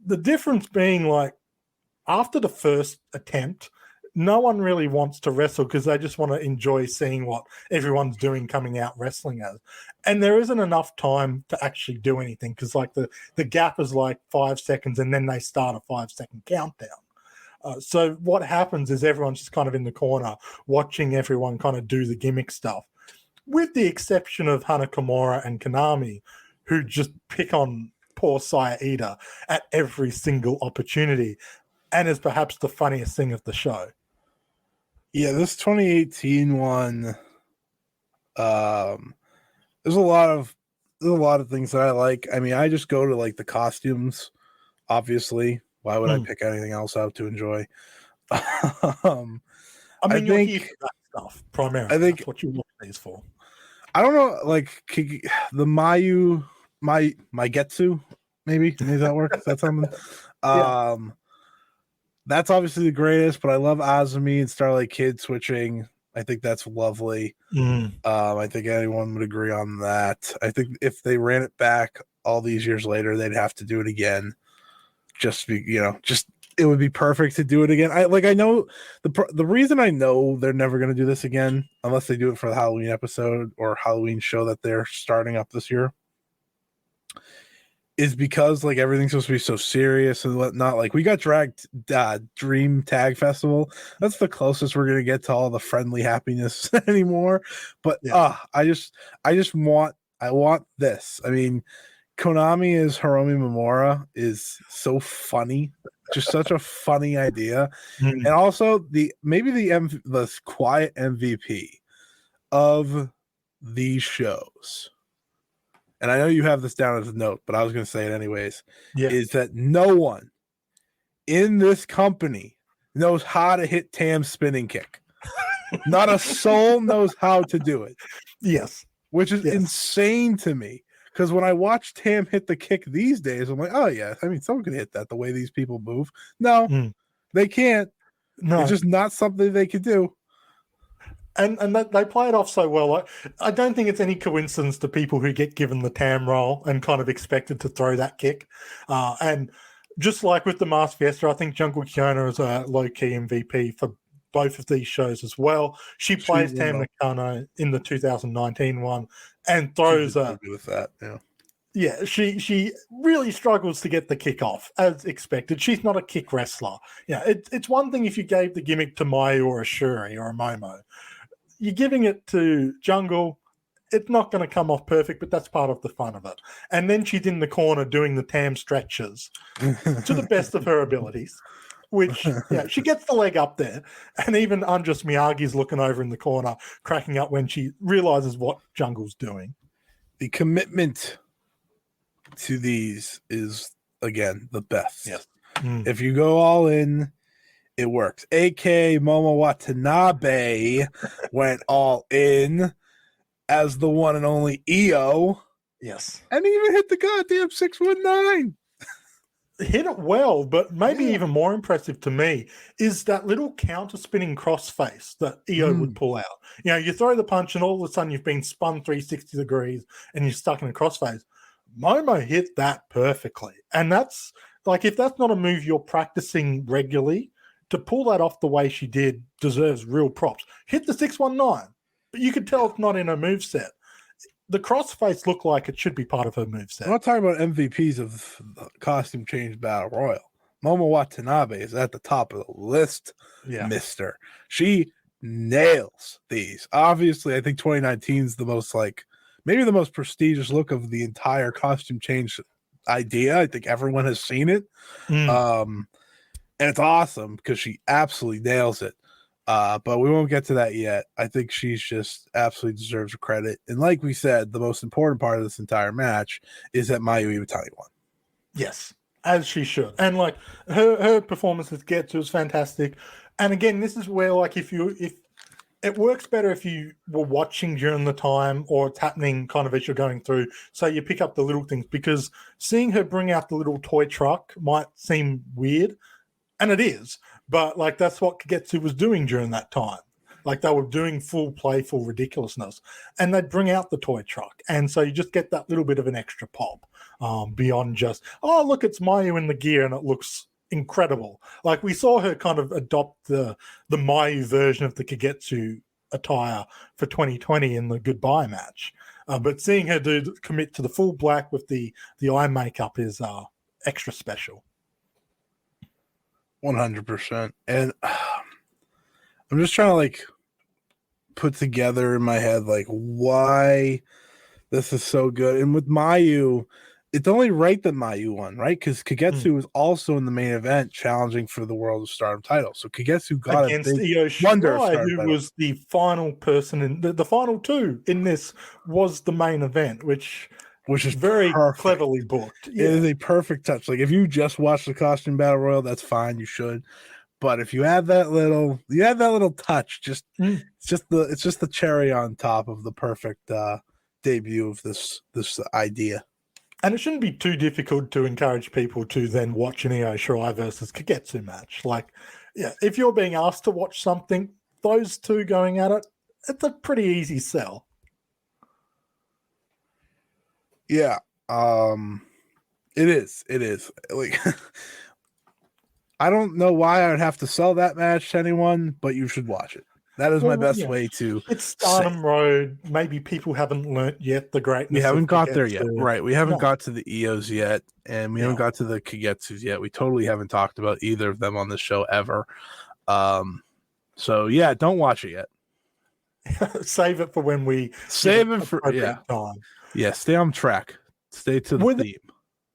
The difference being, like, after the first attempt, no one really wants to wrestle because they just want to enjoy seeing what everyone's doing coming out wrestling as. And there isn't enough time to actually do anything because, like, the gap is like 5 seconds and then they start a 5-second countdown. So what happens is everyone's just kind of in the corner watching everyone kind of do the gimmick stuff, with the exception of Hana Kimura and Konami, who just pick on poor Saya Ida at every single opportunity and is perhaps the funniest thing of the show. Yeah, this 2018 one, there's a lot of things that I like. I mean, I just go to like the costumes, obviously. Why would I pick anything else out to enjoy? I mean, you're here for that stuff primarily. I think that's what you look these for. I don't know, like the Maigetsu, maybe that works. Is that something? Yeah. That's obviously the greatest, but I love Azumi and Starlight Kid switching. I think that's lovely. I think anyone would agree on that. I think if they ran it back all these years later, they'd have to do it again. It would be perfect to do it again. I know the reason I know they're never going to do this again, unless they do it for the Halloween episode or Halloween show that they're starting up this year, is because like everything's supposed to be so serious and whatnot. Like, we got dragged Dream Tag Festival. That's the closest we're gonna get to all the friendly happiness anymore. But I want this. I mean, Konami as Hiromi Mamura is so funny, just such a funny idea, and also the quiet MVP of these shows. And I know you have this down as a note, but I was going to say it anyways, is that no one in this company knows how to hit Tam's spinning kick. Not a soul knows how to do it. Yes. Which is insane to me. Because when I watch Tam hit the kick these days, I'm like, oh, yeah, I mean, someone can hit that the way these people move. No, they can't. No. It's just not something they could do. And they play it off so well. I don't think it's any coincidence to people who get given the Tam role and kind of expected to throw that kick. And just like with the Mask Fiesta, I think Jungle Kiona is a low-key MVP for both of these shows as well. She plays Tam Nakano in the 2019 one and throws with that, Yeah, she really struggles to get the kick off, as expected. She's not a kick wrestler. It's one thing if you gave the gimmick to Mayu or a Shuri or a Momo. You're giving it to Jungle, it's not going to come off perfect, but that's part of the fun of it. And then she's in the corner doing the Tam stretches to the best of her abilities, which, she gets the leg up there. And even Andres Miyagi's looking over in the corner, cracking up when she realizes what Jungle's doing. The commitment to these is, again, the best. Yes. If you go all in, it works. A.K. Momo Watanabe went all in as the one and only EO. Yes. And he even hit the goddamn 619. Hit it well, but maybe even more impressive to me is that little counter-spinning crossface that EO would pull out. You throw the punch and all of a sudden you've been spun 360 degrees and you're stuck in a crossface. Momo hit that perfectly. And that's, like, if that's not a move you're practicing regularly, to pull that off the way she did deserves real props. Hit the 619, but you could tell it's not in her moveset. The crossface looked like it should be part of her moveset. I'm not talking about MVPs of the costume change battle royal. Momo Watanabe is at the top of the list, Yeah. mister. She nails these. Obviously, I think 2019 is the most maybe the most prestigious look of the entire costume change idea. I think everyone has seen it. And it's awesome because she absolutely nails it. But we won't get to that yet. I think she's just absolutely deserves credit. And like we said, the most important part of this entire match is that Mayu Iwatani won. Yes, as she should. And like her performance with Getsu is fantastic. And again, this is where like if it works better if you were watching during the time or it's happening kind of as you're going through. So you pick up the little things, because seeing her bring out the little toy truck might seem weird, and it is, but like that's what Kagetsu was doing during that time. Like they were doing full playful ridiculousness, and they'd bring out the toy truck. And so you just get that little bit of an extra pop beyond just, oh, look, it's Mayu in the gear and it looks incredible. Like we saw her kind of adopt the Mayu version of the Kagetsu attire for 2020 in the goodbye match. But seeing her commit to the full black with the eye makeup is extra special. 100%. And I'm just trying to like put together in my head like why this is so good. And with Mayu, it's only right that Mayu won, right? Because Kagetsu was also in the main event challenging for the World of Stardom title. So Kagetsu got against a big Io wonder of Shirai, Stardom who title. was the final person in the final two in this was the main event, which is very perfect. cleverly booked. It is a perfect touch. Like if you just watch the costume battle royal, that's fine. You should. But if you add that little touch, it's just the cherry on top of the perfect debut of this idea. And it shouldn't be too difficult to encourage people to then watch an Io Shirai versus Kagetsu match. Like, yeah, if you're being asked to watch something, those two going at it, it's a pretty easy sell. Yeah, it is. Like, I don't know why I would have to sell that match to anyone, but you should watch it. That is my best way to. It's Stardom Road. Maybe people haven't learnt yet the greatness. We haven't got Kagetsu. there yet, right? We haven't got to the Eos yet, and we haven't got to the Kagetsus yet. We totally haven't talked about either of them on the show ever. So yeah, don't watch it yet. Save it for when we save it for time. Yeah, stay on track. Stay to the theme.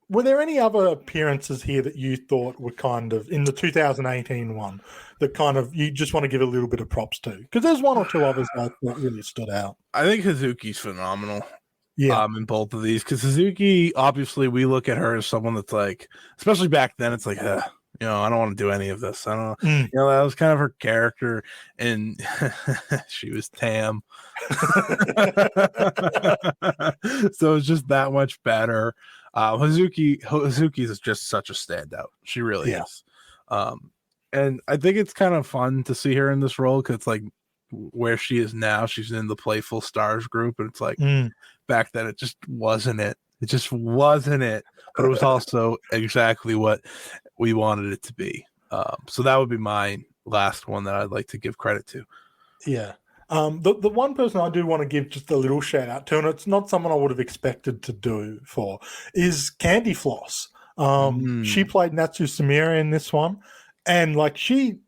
Were there any other appearances here that you thought were kind of in the 2018 one that kind of you just want to give a little bit of props to? Because there's one or two others that really stood out. I think Hazuki's phenomenal. Yeah. In both of these, because Hazuki, obviously, we look at her as someone that's like, especially back then, it's like, I don't want to do any of this. I don't know. That was kind of her character, and she was Tam. So it's just that much better. Hazuki is just such a standout. She really is. And I think it's kind of fun to see her in this role because it's like where she is now. She's in the Playful Stars group, and it's like back then it just wasn't it. It just wasn't it. But it was also exactly what we wanted it to be. So that would be my last one that I'd like to give credit to. Yeah. The one person I do want to give just a little shout out to, and it's not someone I would have expected to do for, is Candy Floss. She played Natsu Samira in this one, and like Samira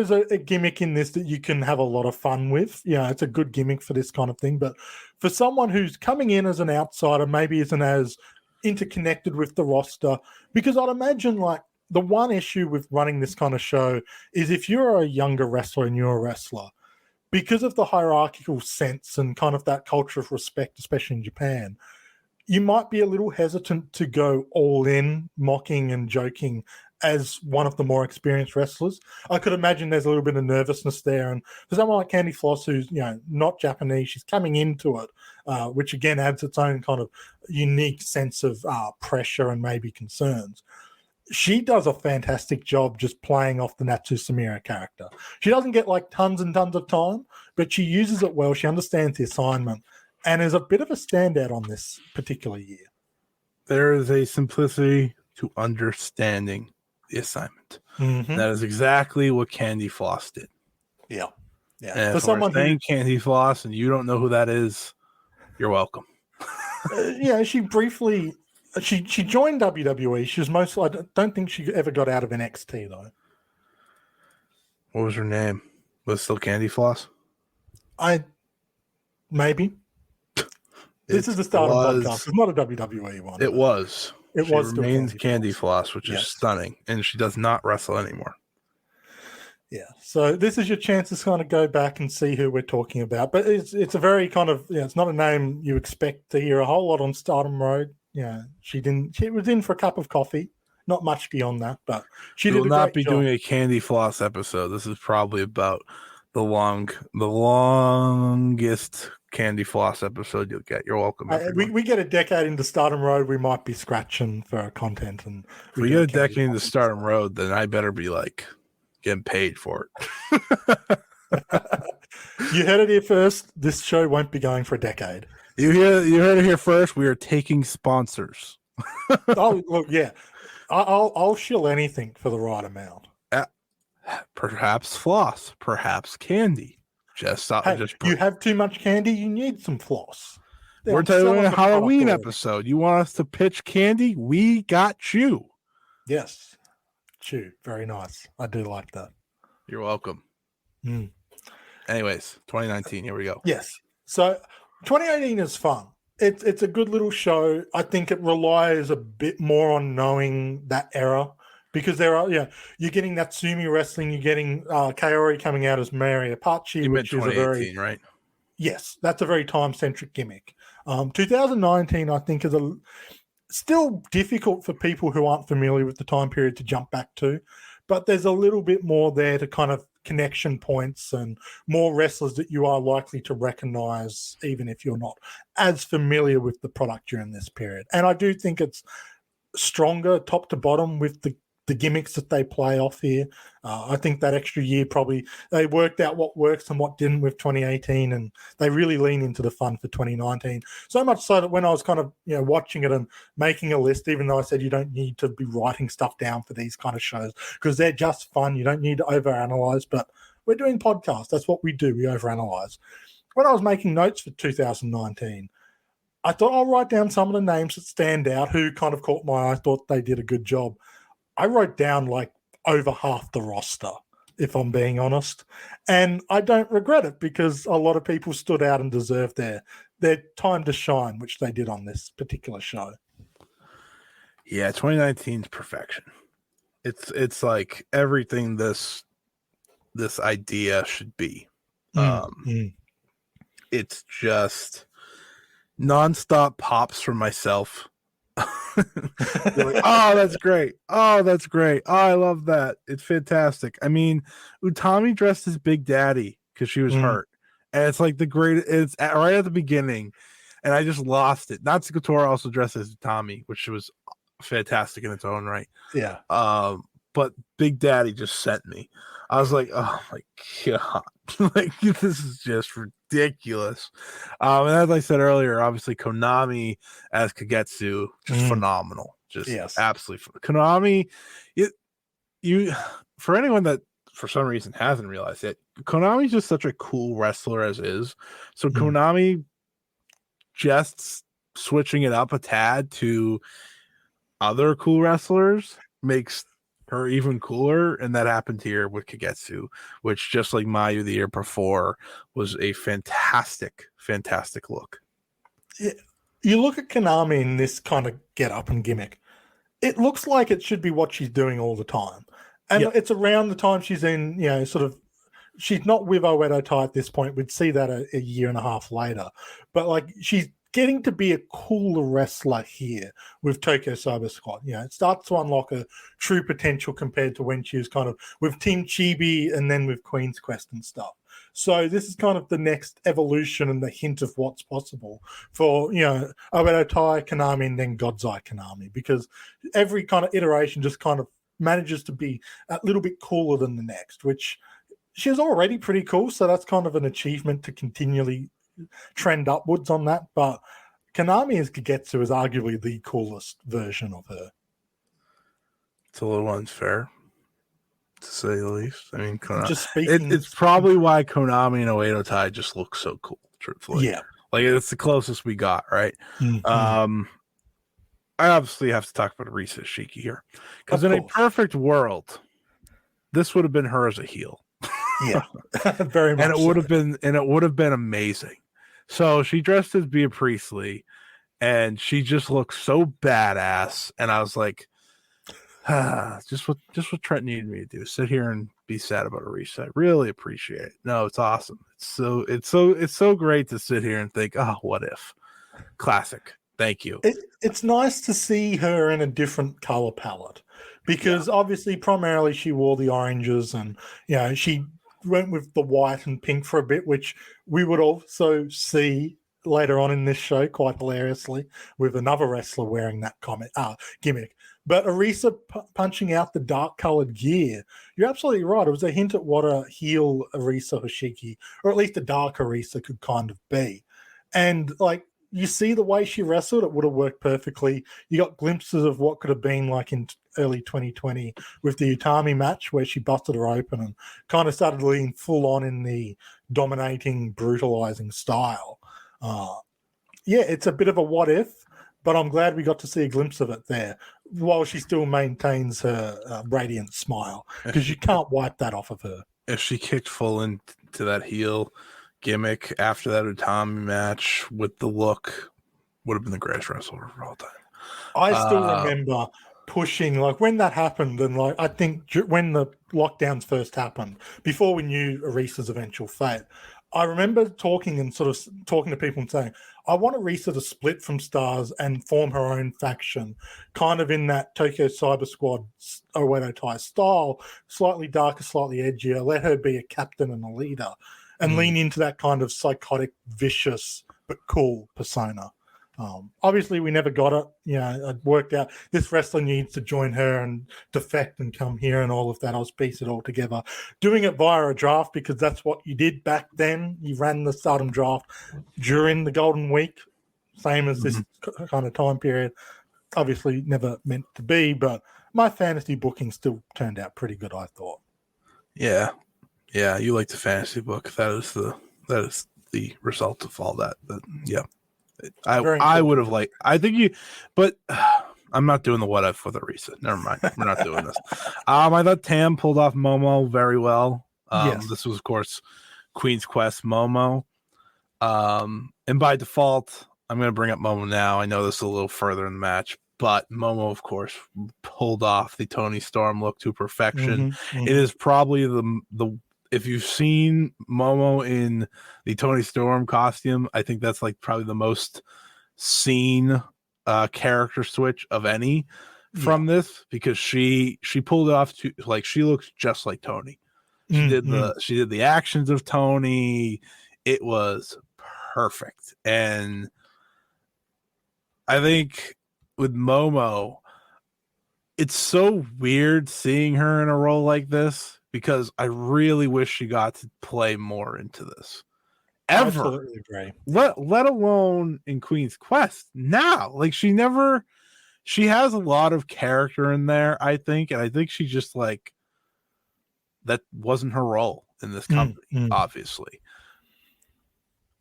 is a gimmick in this that you can have a lot of fun with. It's a good gimmick for this kind of thing. But for someone who's coming in as an outsider, maybe isn't as interconnected with the roster, because I'd imagine like the one issue with running this kind of show is if you're a younger wrestler and you're a wrestler, because of the hierarchical sense and kind of that culture of respect, especially in Japan, you might be a little hesitant to go all in, mocking and joking as one of the more experienced wrestlers. I could imagine there's a little bit of nervousness there. And for someone like Candy Floss, who's not Japanese, she's coming into it, which again adds its own kind of unique sense of pressure and maybe concerns. She does a fantastic job just playing off the Natsu Samira character. She doesn't get like tons and tons of time, but she uses it well. She understands the assignment and is a bit of a standout on this particular year. There is a simplicity to understanding the assignment. That is exactly what Candy Floss did. Yeah. And for someone saying Candy Floss and you don't know who that is, you're welcome. She briefly She joined WWE. She was mostly. I don't think she ever got out of NXT though. What was her name? Was it still Candy Floss? Maybe. This is the Stardom podcast. It's not a WWE one. It was. It she was remains still Candy Floss, which is stunning, and she does not wrestle anymore. Yeah. So this is your chance to kind of go back and see who we're talking about. But it's a very kind of it's not a name you expect to hear a whole lot on Stardom Road. Yeah. She was in for a cup of coffee. Not much beyond that, but she did a great job. We will not be doing a Candy Floss episode. This is probably about the longest Candy Floss episode you'll get. You're welcome. We get a decade into Stardom Road, we might be scratching for content. And if we get a decade into Stardom Road, then I better be like getting paid for it. You heard it here first. This show won't be going for a decade. You heard it here first. We are taking sponsors. Oh, look, yeah. I'll shill anything for the right amount. Perhaps floss, perhaps candy. You have too much candy, you need some floss. We're doing a Halloween episode. You want us to pitch candy? We got you. Yes. Chew. Very nice. I do like that. You're welcome. Anyways, 2019, here we go. Yes. So 2018 is fun. It's a good little show. I think it relies a bit more on knowing that era because you're getting Natsumi wrestling, you're getting Kaori coming out as Mary Apache, which is a very right. Yes, that's a very time-centric gimmick. 2019, I think, is still difficult for people who aren't familiar with the time period to jump back to, but there's a little bit more there to kind of connection points and more wrestlers that you are likely to recognize, even if you're not as familiar with the product during this period. And I do think it's stronger top to bottom with the gimmicks that they play off here. I think that extra year probably they worked out what works and what didn't with 2018, and they really lean into the fun for 2019. So much so that when I was kind of watching it and making a list, even though I said you don't need to be writing stuff down for these kind of shows because they're just fun, you don't need to overanalyze. But we're doing podcasts. That's what we do. We overanalyze. When I was making notes for 2019, I thought I'll write down some of the names that stand out, who kind of caught my eye. I thought they did a good job. I wrote down like over half the roster, if I'm being honest. And I don't regret it because a lot of people stood out and deserved their time to shine, which they did on this particular show. Yeah, 2019's perfection. It's like everything this idea should be. It's just nonstop pops from myself. Like, oh, that's great. Oh, that's great. Oh, I love that. It's fantastic. I mean, Utami dressed as Big Daddy because she was hurt. And it's like it's right at the beginning. And I just lost it. Natsuko Tora also dressed as Utami, which was fantastic in its own right. Yeah. But Big Daddy just sent me. I was like, oh my God. Like, this is just ridiculous. And as I said earlier, obviously Konami as Kagetsu, just phenomenal. Just absolutely Konami. You for anyone that for some reason hasn't realized it, Konami's just such a cool wrestler as is. So Konami just switching it up a tad to other cool wrestlers makes her even cooler, and that happened here with Kagetsu, which just like Mayu the year before was a fantastic look. Yeah. You look at Konami in this kind of get up and gimmick, it looks like it should be what she's doing all the time. And it's around the time she's in, sort of, she's not with Oedo Tai at this point. We'd see that a year and a half later, but like she's getting to be a cooler wrestler here with Tokyo Cyber Squad. It starts to unlock a true potential compared to when she was kind of with Team Chibi and then with Queen's Quest and stuff. So this is kind of the next evolution and the hint of what's possible for, Oedo Tai, Konami, and then God's Eye Konami, because every kind of iteration just kind of manages to be a little bit cooler than the next, which she's already pretty cool. So that's kind of an achievement to continually trend upwards on that. But Konami as Kagetsu is arguably the coolest version of her. It's a little unfair, to say the least. I mean, Konami, it's probably why Konami and Oedo Tai just look so cool, truthfully. Yeah. Like, it's the closest we got, right? I obviously have to talk about Arisa Shiki here, because Of in a course. perfect world, this would have been her as a heel. Yeah, very much. And it would have been amazing. So she dressed as Bea Priestley, and she just looked so badass. And I was like, just what Trent needed me to do. Sit here and be sad about Arisa. I really appreciate it. No, it's awesome. It's so great to sit here and think, oh, what if? Classic. Thank you. It's nice to see her in a different color palette, because obviously primarily she wore the oranges, and she went with the white and pink for a bit, which we would also see later on in this show quite hilariously with another wrestler wearing that gimmick. But Arisa punching out the dark colored gear, you're absolutely right. It was a hint at what a heel Arisa Hoshiki, or at least a dark Arisa, could kind of be. And like, you see the way she wrestled, it would have worked perfectly. You got glimpses of what could have been like in early 2020 with the Utami match, where she busted her open and kind of started leaning full on in the dominating, brutalizing style. It's a bit of a what if, but I'm glad we got to see a glimpse of it there, while she still maintains her radiant smile, because you can't wipe that off of her. If she kicked full into that heel gimmick after that Utami match with the look, would have been the greatest wrestler of all time. I still remember pushing, like when that happened, and like I think when the lockdowns first happened, before we knew Arisa's eventual fate, I remember talking to people and saying, I want Arisa to split from Stars and form her own faction, kind of in that Tokyo Cyber Squad Oedo Tai style, slightly darker, slightly edgier, let her be a captain and a leader, and lean into that kind of psychotic, vicious, but cool persona. Obviously, we never got it. It worked out. This wrestler needs to join her and defect and come here and all of that. I'll piece it all together. Doing it via a draft, because that's what you did back then. You ran the Stardom draft during the Golden Week, same as this kind of time period. Obviously, never meant to be, but my fantasy booking still turned out pretty good, I thought. Yeah, you like the fantasy book. That is the result of all that. But yeah. I would have liked. I think you, but I'm not doing the what if with Arisa. Never mind. We're not doing this. I thought Tam pulled off Momo very well. Yes. This was, of course, Queen's Quest Momo. And by default, I'm going to bring up Momo now. I know this is a little further in the match, but Momo, of course, pulled off the Toni Storm look to perfection. It is probably the if you've seen Momo in the Toni Storm costume, I think that's like probably the most seen character switch of any from this, because she pulled it off to, like, she looks just like Toni. She did the actions of Toni. It was perfect. And I think with Momo, it's so weird seeing her in a role like this, because I really wish she got to play more into this. Ever. Absolutely agree. Let alone in Queen's Quest. Now, like, she has a lot of character in there, I think, and I think she just, like, that wasn't her role in this company, obviously.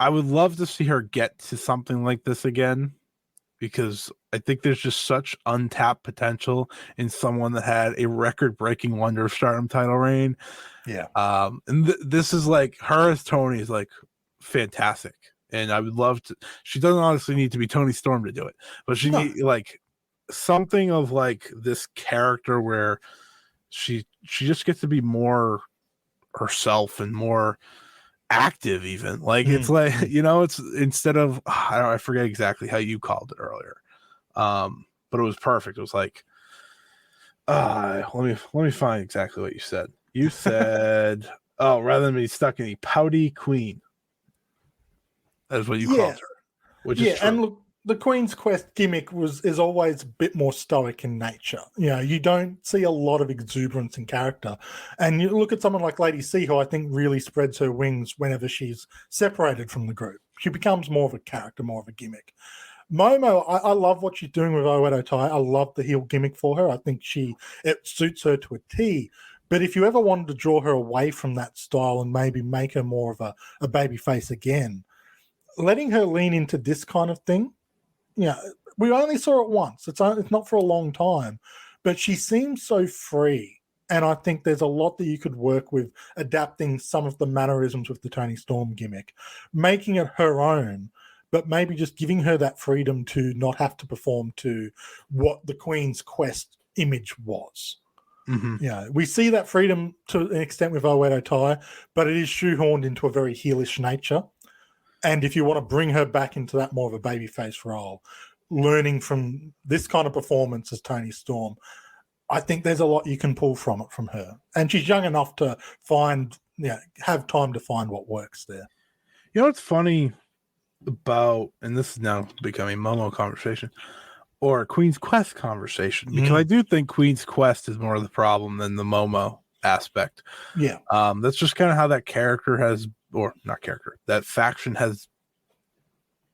I would love to see her get to something like this again, because I think there's just such untapped potential in someone that had a record-breaking Wonder of Stardom title reign. Yeah. And this is like, her as Toni is like fantastic. And I would love to, she doesn't honestly need to be Toni Storm to do it, but she need like something of like this character where she just gets to be more herself and more active, even like it's like, it's instead of I forget exactly how you called it earlier, but it was perfect. It was like let me find exactly what you said. You said oh, rather than be stuck in a pouty queen, that is what you called her, which is true. And look, the Queen's Quest gimmick is always a bit more stoic in nature. You don't see a lot of exuberance in character. And you look at someone like Lady C, who I think really spreads her wings whenever she's separated from the group. She becomes more of a character, more of a gimmick. Momo, I love what she's doing with Oedo Tai. I love the heel gimmick for her. I think it suits her to a T. But if you ever wanted to draw her away from that style and maybe make her more of a baby face again, letting her lean into this kind of thing, we only saw it once. It's not for a long time, but she seems so free. And I think there's a lot that you could work with adapting some of the mannerisms with the Toni Storm gimmick, making it her own, but maybe just giving her that freedom to not have to perform to what the Queen's Quest image was. Mm-hmm. Yeah, we see that freedom to an extent with Oedo Tai, but it is shoehorned into a very heelish nature. And if you want to bring her back into that more of a babyface role, learning from this kind of performance as Toni Storm, I think there's a lot you can pull from it from her. And she's young enough to have time to find what works there. You know what's funny about, and this is now becoming Momo conversation or a Queen's Quest conversation, because I do think Queen's Quest is more of the problem than the Momo aspect. Yeah. That's just kind of how that character has, or not character, that faction has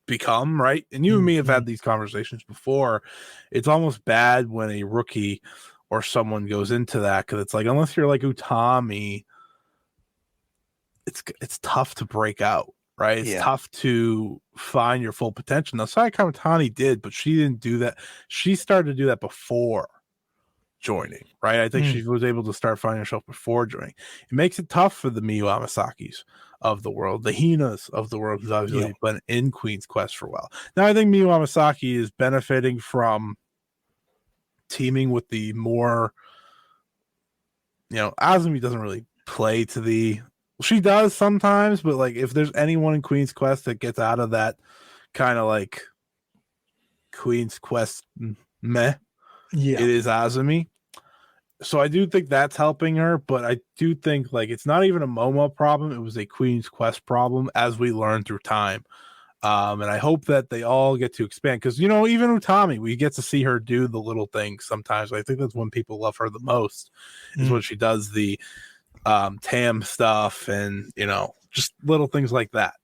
become, right? And you and me have had these conversations before. It's almost bad when a rookie or someone goes into that, because it's like, unless you're like Utami, it's tough to break out, right? It's tough to find your full potential. Now, Saya Kamitani did, but she didn't do that. She started to do that before joining, right? I think she was able to start finding herself before joining. It makes it tough for the Miyu Amasakis of the world, the Hinas of the world, who's obviously been in Queen's Quest for a while. Now, I think Miyu Amasaki is benefiting from teaming with the more, Azumi doesn't really play to the, she does sometimes, but like if there's anyone in Queen's Quest that gets out of that kind of like Queen's Quest meh, it is Azumi. So I do think that's helping her, but I do think like it's not even a Momo problem, it was a Queen's Quest problem as we learn through time. And I hope that they all get to expand, because even Utami, we get to see her do the little things sometimes. I think that's when people love her the most, is when she does the Tam stuff and just little things like that.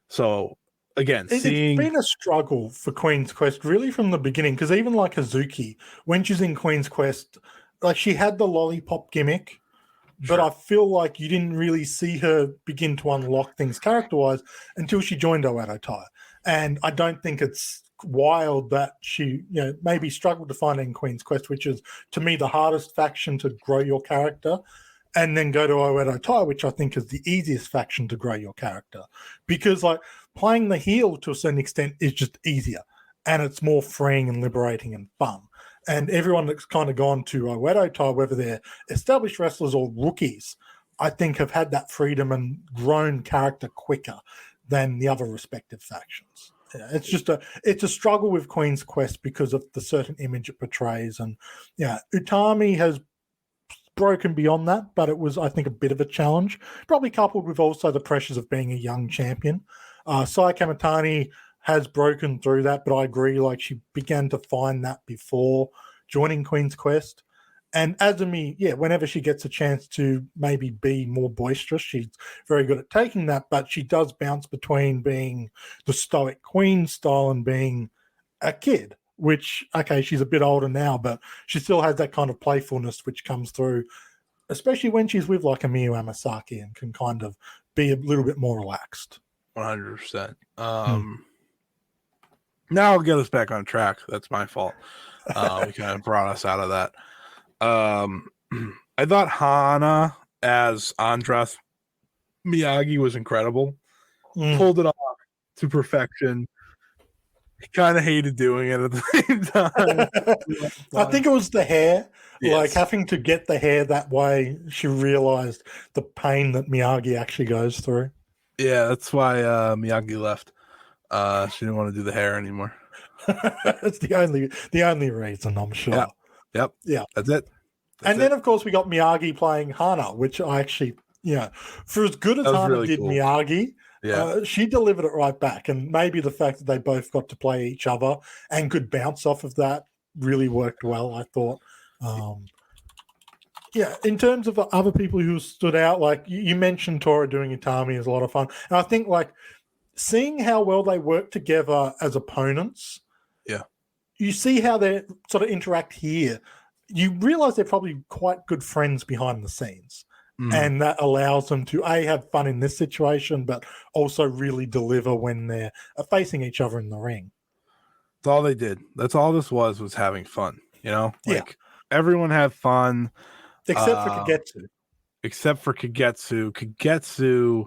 So again, it's been a struggle for Queen's Quest really from the beginning, because even like Hazuki, when she's in Queen's Quest, like she had the lollipop gimmick, but I feel like you didn't really see her begin to unlock things character-wise until she joined Oedo Tai. And I don't think it's wild that she maybe struggled to find it in Queen's Quest, which is to me the hardest faction to grow your character, and then go to Oedo Tai, which I think is the easiest faction to grow your character, because like playing the heel to a certain extent is just easier, and it's more freeing and liberating and fun. And everyone that's kind of gone to Oedo Tai, whether they're established wrestlers or rookies, I think have had that freedom and grown character quicker than the other respective factions. Yeah, it's a struggle with Queen's Quest because of the certain image it portrays. And Utami has broken beyond that, but it was, I think, a bit of a challenge, probably coupled with also the pressures of being a young champion. Saya Kamitani has broken through that, but I agree, like she began to find that before joining Queen's Quest. And Azumi, whenever she gets a chance to maybe be more boisterous, she's very good at taking that, but she does bounce between being the stoic queen style and being a kid, which, okay, she's a bit older now, but she still has that kind of playfulness which comes through, especially when she's with like a Miyu Amasaki and can kind of be a little bit more relaxed. 100%. Now I'll get us back on track. That's my fault. We kind of brought us out of that. I thought Hana as Andras Miyagi was incredible. Pulled it off to perfection. Kind of hated doing it at the same time. I think it was the hair. Yes. Like having to get the hair that way, she realized the pain that Miyagi actually goes through. Yeah, that's why Miyagi left. She didn't want to do the hair anymore. That's the only reason, I'm sure. Yep. That's it. Then, of course, we got Miyagi playing Hana, which I actually, for as good as Hana really did cool. Miyagi, she delivered it right back. And maybe the fact that they both got to play each other and could bounce off of that really worked well, I thought. In terms of other people who stood out, like you mentioned Tora doing Utami is a lot of fun. And I think like seeing how well they work together as opponents, you see how they sort of interact here. You realize they're probably quite good friends behind the scenes. And that allows them to, have fun in this situation, but also really deliver when they're facing each other in the ring. That's all they did. That's all this was having fun. Everyone had fun. Except for Kagetsu. Except for Kagetsu. Kagetsu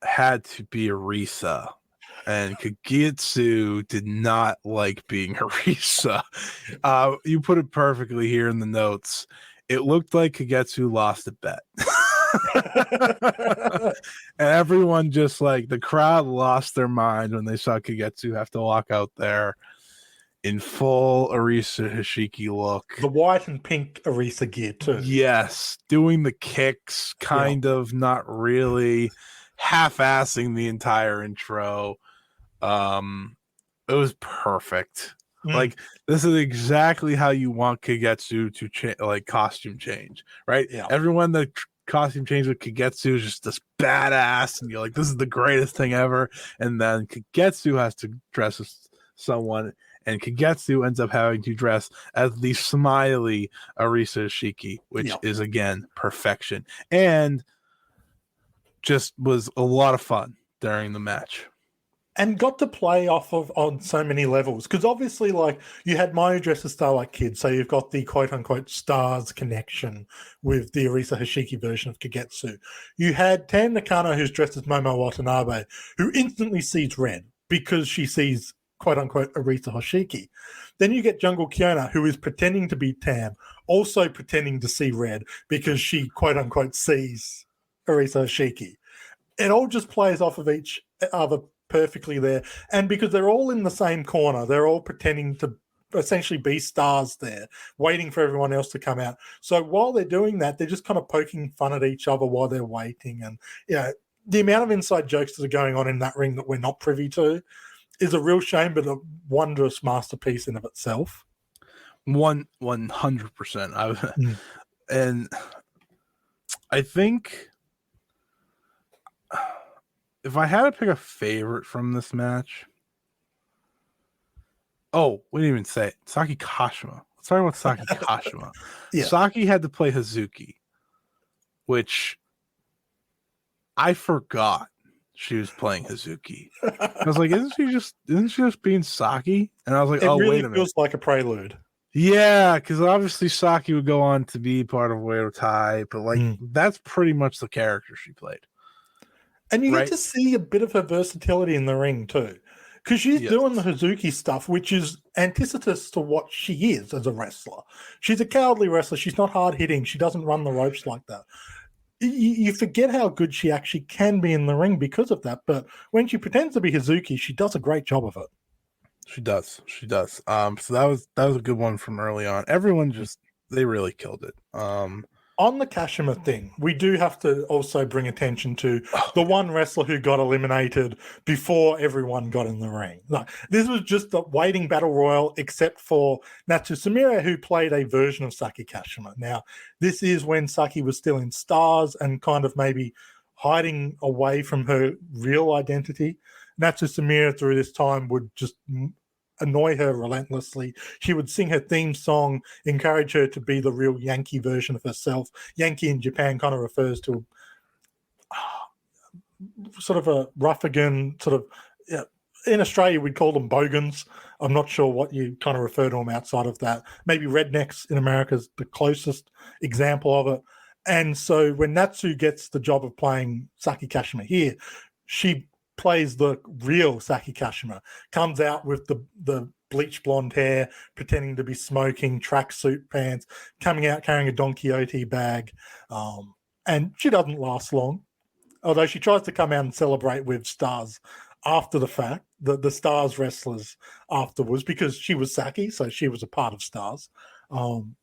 had to be Arisa. And Kagetsu did not like being Arisa. You put it perfectly here in the notes. It looked like Kagetsu lost a bet. And everyone just the crowd lost their mind when they saw Kagetsu have to walk out there in full Arisa Hashiki look. The white and pink Arisa gear too. Yes, doing the kicks, kind of, not really, half-assing the entire intro. It was perfect. This is exactly how you want Kagetsu to costume change, right? Yeah. Everyone that costume change with Kagetsu is just this badass, and you're like, this is the greatest thing ever. And then Kagetsu has to dress as someone, and Kagetsu ends up having to dress as the smiley Arisa Shiki, which is again perfection, and just was a lot of fun during the match. And got to play off of on so many levels. Because obviously, you had Mayu dressed as Starlight Kid, so you've got the quote-unquote stars connection with the Arisa Hashiki version of Kagetsu. You had Tan Nakano, who's dressed as Momo Watanabe, who instantly sees red because she sees quote-unquote Arisa Hashiki. Then you get Jungle Kiona, who is pretending to be Tam, also pretending to see red because she quote-unquote sees Arisa Hashiki. It all just plays off of each other perfectly there, and because they're all in the same corner, they're all pretending to essentially be stars there, waiting for everyone else to come out. So while they're doing that, they're just kind of poking fun at each other while they're waiting. And the amount of inside jokes that are going on in that ring that we're not privy to is a real shame, but a wondrous masterpiece in of itself. 100%. And I think if I had to pick a favorite from this match, we didn't even say it. Saki Kashima. Let's talk about Saki Kashima. Saki had to play Hazuki, which I forgot she was playing Hazuki. I was like, isn't she just being Saki? And I was like, really wait a minute. It feels like a prelude. Yeah, because obviously Saki would go on to be part of Oedo Tai, but that's pretty much the character she played. And you get to see a bit of her versatility in the ring too. Because she's doing the Hazuki stuff, which is antithesis to what she is as a wrestler. She's a cowardly wrestler. She's not hard-hitting. She doesn't run the ropes like that. You forget how good she actually can be in the ring because of that. But when she pretends to be Hazuki, she does a great job of it. She does. So that was a good one from early on. Everyone they really killed it. On the Kashima thing, we do have to also bring attention to the one wrestler who got eliminated before everyone got in the ring. This was just a waiting battle royal, except for Natsu Sumire, who played a version of Saki Kashima. Now, this is when Saki was still in Stars and kind of maybe hiding away from her real identity. Natsu Sumire through this time would just annoy her relentlessly. She would sing her theme song, encourage her to be the real Yankee version of herself. Yankee in Japan kind of refers to sort of a ruffian, in Australia we'd call them bogans. I'm not sure what you kind of refer to them outside of that. Maybe rednecks in America is the closest example of it. And so when Natsu gets the job of playing Saki Kashima here, she plays the real Saki Kashima, comes out with the bleach blonde hair, pretending to be smoking, tracksuit pants, coming out carrying a Don Quixote bag. And she doesn't last long, although she tries to come out and celebrate with Stars after the fact, the Stars wrestlers afterwards, because she was Saki, so she was a part of Stars. And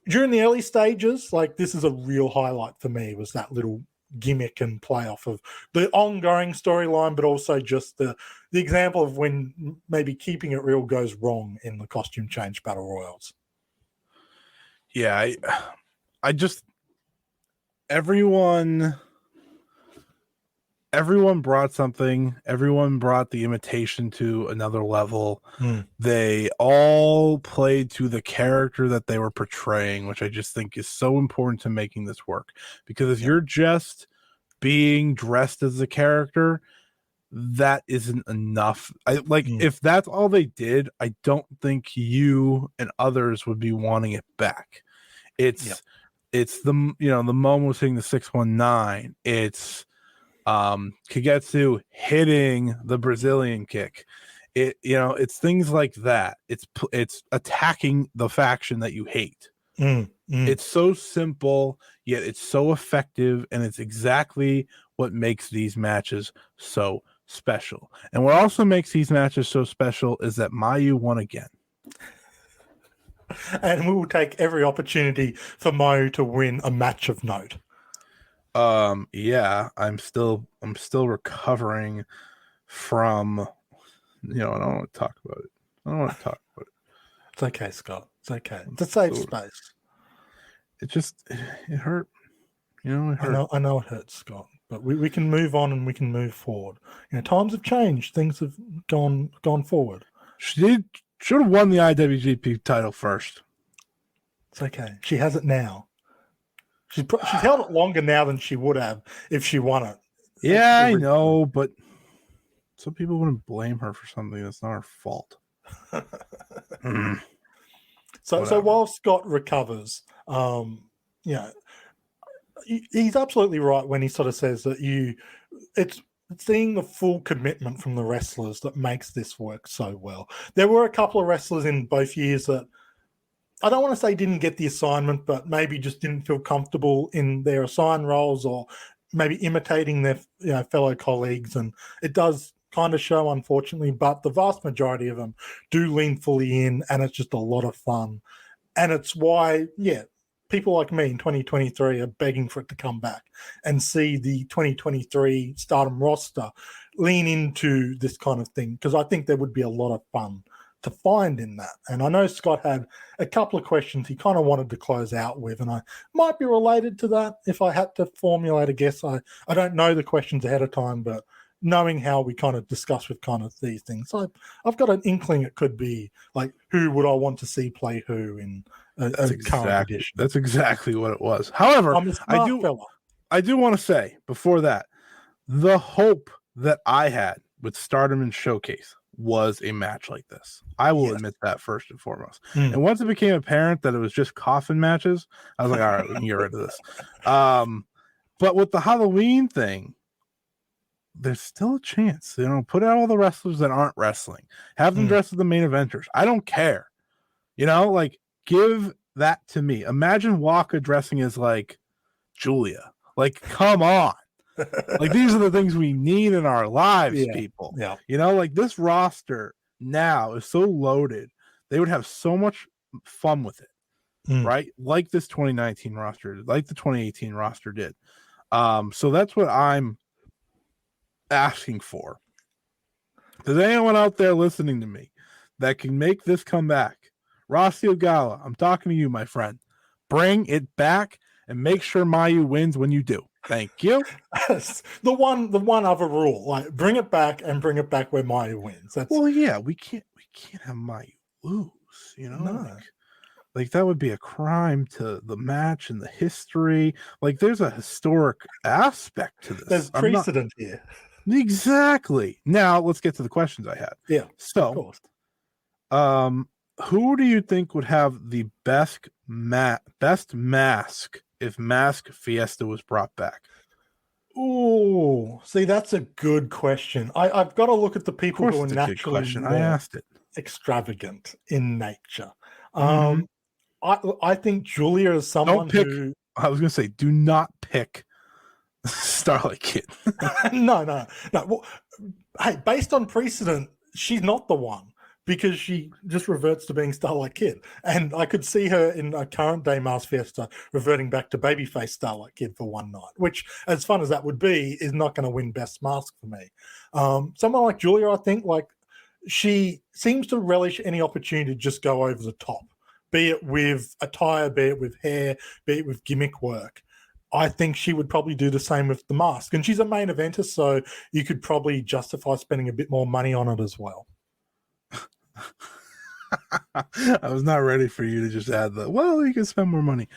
during the early stages, this is a real highlight for me, was that little gimmick and play off of the ongoing storyline, but also just the example of when maybe keeping it real goes wrong in the costume change battle royals. Yeah, I just everyone brought something. Everyone brought the imitation to another level. They all played to the character that they were portraying, which I just think is so important to making this work. Because if you're just being dressed as a character, that isn't enough. If that's all they did, I don't think you and others would be wanting it back. It's the the moment was hitting the 619. It's Kagetsu hitting the Brazilian kick. It's things like that. It's attacking the faction that you hate. It's so simple, yet it's so effective, and it's exactly what makes these matches so special. And what also makes these matches so special is that Mayu won again. And we will take every opportunity for Mayu to win a match of note. Yeah, I'm still recovering from, I don't want to talk about it. It's okay, Scott. It's okay. It's a safe space. It hurt. It hurt. I know it hurts, Scott, but we can move on and we can move forward. Times have changed. Things have gone forward. She should have won the IWGP title first. It's okay. She has it now. She's held it longer now than she would have if she won it. Yeah, I know, but some people wouldn't blame her for something that's not her fault. So while Scott recovers, he's absolutely right when he sort of says that it's seeing the full commitment from the wrestlers that makes this work so well. There were a couple of wrestlers in both years that I don't want to say didn't get the assignment, but maybe just didn't feel comfortable in their assigned roles or maybe imitating their fellow colleagues. And it does kind of show, unfortunately, but the vast majority of them do lean fully in, and it's just a lot of fun. And it's why, people like me in 2023 are begging for it to come back and see the 2023 Stardom roster lean into this kind of thing, because I think there would be a lot of fun to find in that. And I know Scott had a couple of questions he kind of wanted to close out with, and I might be related to that if I had to formulate a guess. I don't know the questions ahead of time, but knowing how we kind of discuss with kind of these things, I've got an inkling it could be like, who would I want to see play who in a current edition? That's exactly what it was. However, I do want to say before that, the hope that I had with Stardom and Showcase was a match like this. I will admit that first and foremost. And once it became apparent that it was just coffin matches, I was like, all right, we can get rid of this. But with the Halloween thing, there's still a chance. Put out all the wrestlers that aren't wrestling. Have them dress as the main eventers. I don't care. Give that to me. Imagine Waka dressing as Julia. Come on. These are the things we need in our lives, people. Yeah. This roster now is so loaded. They would have so much fun with it, right? Like this 2019 roster, like the 2018 roster did. So that's what I'm asking for. There's anyone out there listening to me that can make this come back? Rossi Ogala, I'm talking to you, my friend. Bring it back and make sure Mayu wins when you do. Thank you. the one other rule, bring it back and bring it back where Mayu wins. We can't have Mayu lose. No. That would be a crime to the match and the history. There's a historic aspect to this. There's precedent here. Exactly. Now let's get to the questions I had. Yeah. So, who do you think would have the best mask if Mask Fiesta was brought back? Oh, see, that's a good question. I've got to look at the people who are naturally I asked it. Extravagant in nature. I think Julia is someone who... I was going to say, do not pick Starlight Kid. No. Well, hey, based on precedent, she's not the one, because she just reverts to being Starlight Kid. And I could see her in a current day Mask Fiesta reverting back to babyface Starlight Kid for one night, which, as fun as that would be, is not going to win Best Mask for me. Someone like Julia, I think, she seems to relish any opportunity to just go over the top, be it with attire, be it with hair, be it with gimmick work. I think she would probably do the same with the mask. And she's a main eventer, so you could probably justify spending a bit more money on it as well. I was not ready for you to just add you can spend more money.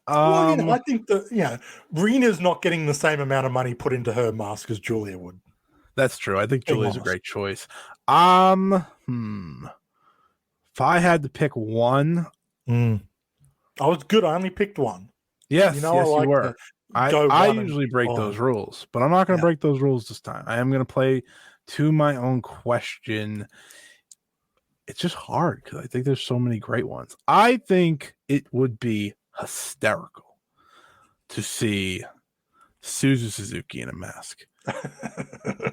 I think that Rena's not getting the same amount of money put into her mask as Julia would. That's true. I think Being Julia's a honest. great choice. If I had to pick one, I was good. I only picked one. yes, I you like were. to go I one and usually pick break five. those rules, but I'm not going to Yeah. break those rules this time. I am going to play to my own question. It's just hard because I think there's so many great ones. I think it would be hysterical to see Suzu Suzuki in a mask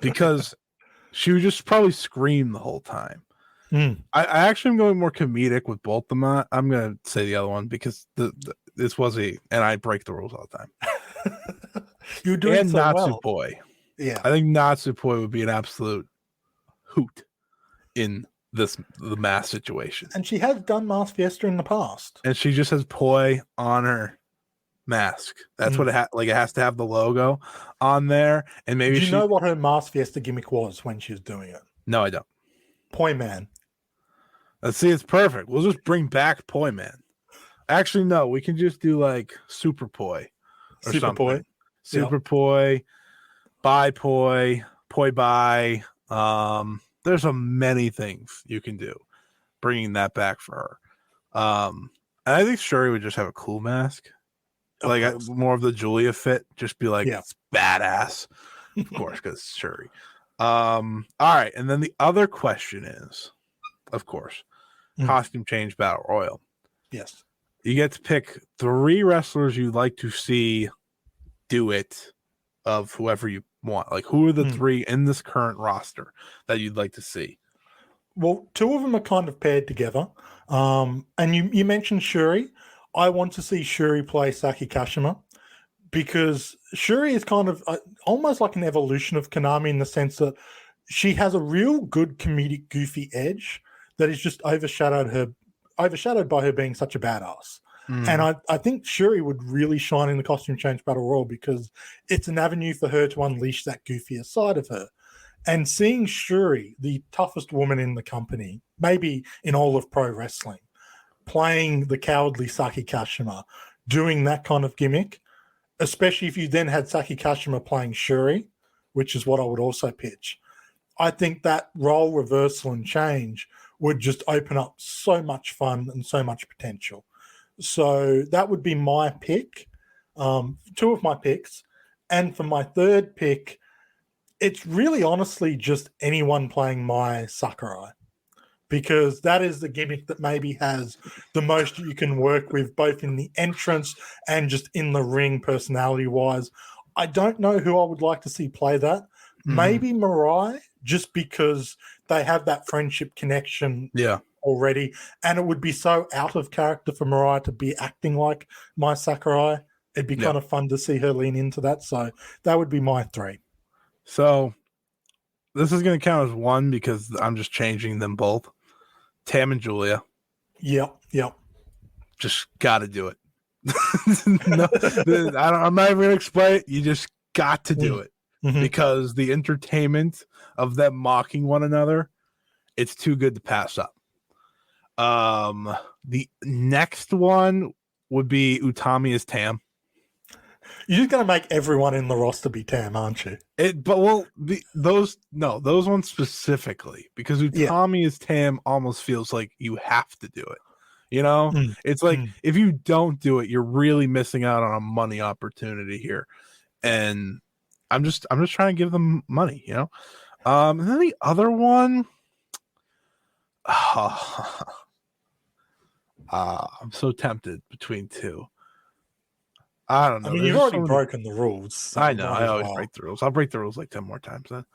because she would just probably scream the whole time. I actually am going more comedic with both of them. I'm going to say the other one because this was and I break the rules all the time. You're doing And so Natsupoi. well. Yeah. I think Natsupoi would be an absolute hoot in the mask situation. And she has done Mask Fiesta in the past. And she just has poi on her mask. That's what it it has to have the logo on there. And maybe Do you know what her Mask Fiesta gimmick was when she was doing it? No, I don't. Poi Man. Let's see, it's perfect. We'll just bring back Poi Man. Actually, no, we can just do like Super Poi or Super something. Poi. Super Poi, Bye Poi, Poi Bye. There's so many things you can do. Bringing that back for her. And I think Shuri would just have a cool mask. Like more of the Julia fit. Just be like, it's badass. Of course, because Shuri. All right. And then the other question is, of course, costume change battle royal. Yes. You get to pick 3 wrestlers you'd like to see do it of whoever you want. Like, who are the 3 in this current roster that you'd like to see? Well, 2 of them are kind of paired together. And you mentioned Shuri. I want to see Shuri play Saki Kashima because Shuri is kind of almost like an evolution of Konami in the sense that she has a real good comedic goofy edge that is just overshadowed by her being such a badass. And I think Shuri would really shine in the costume change battle royal because it's an avenue for her to unleash that goofier side of her. And seeing Shuri, the toughest woman in the company, maybe in all of pro wrestling, playing the cowardly Saki Kashima, doing that kind of gimmick, especially if you then had Saki Kashima playing Shuri, which is what I would also pitch, I think that role reversal and change would just open up so much fun and so much potential. So that would be my pick, 2 of my picks. And for my third pick, it's really honestly just anyone playing my Sakurai, because that is the gimmick that maybe has the most you can work with, both in the entrance and just in the ring personality-wise. I don't know who I would like to see play that. Maybe Mirai, just because they have that friendship connection already, and it would be so out of character for Mirai to be acting like my Sakurai. It'd be kind of fun to see her lean into that. So that would be my 3. So this is going to count as 1 because I'm just changing them both. Tam and Julia. Yep. Just got to do it. I'm not even going to explain it. You just got to do it. Because the entertainment of them mocking one another, it's too good to pass up. The next one would be Utami as Tam. You're just going to make everyone in the roster be Tam, aren't you? Those ones specifically, because Utami as Tam almost feels like you have to do it. You know, it's like if you don't do it, you're really missing out on a money opportunity here. And I'm just trying to give them money, you know. And then the other one, I'm so tempted between 2. I don't know. I mean, you've already broken the rules. So I know. I always break the rules. I'll break the rules like 10 more times. Then,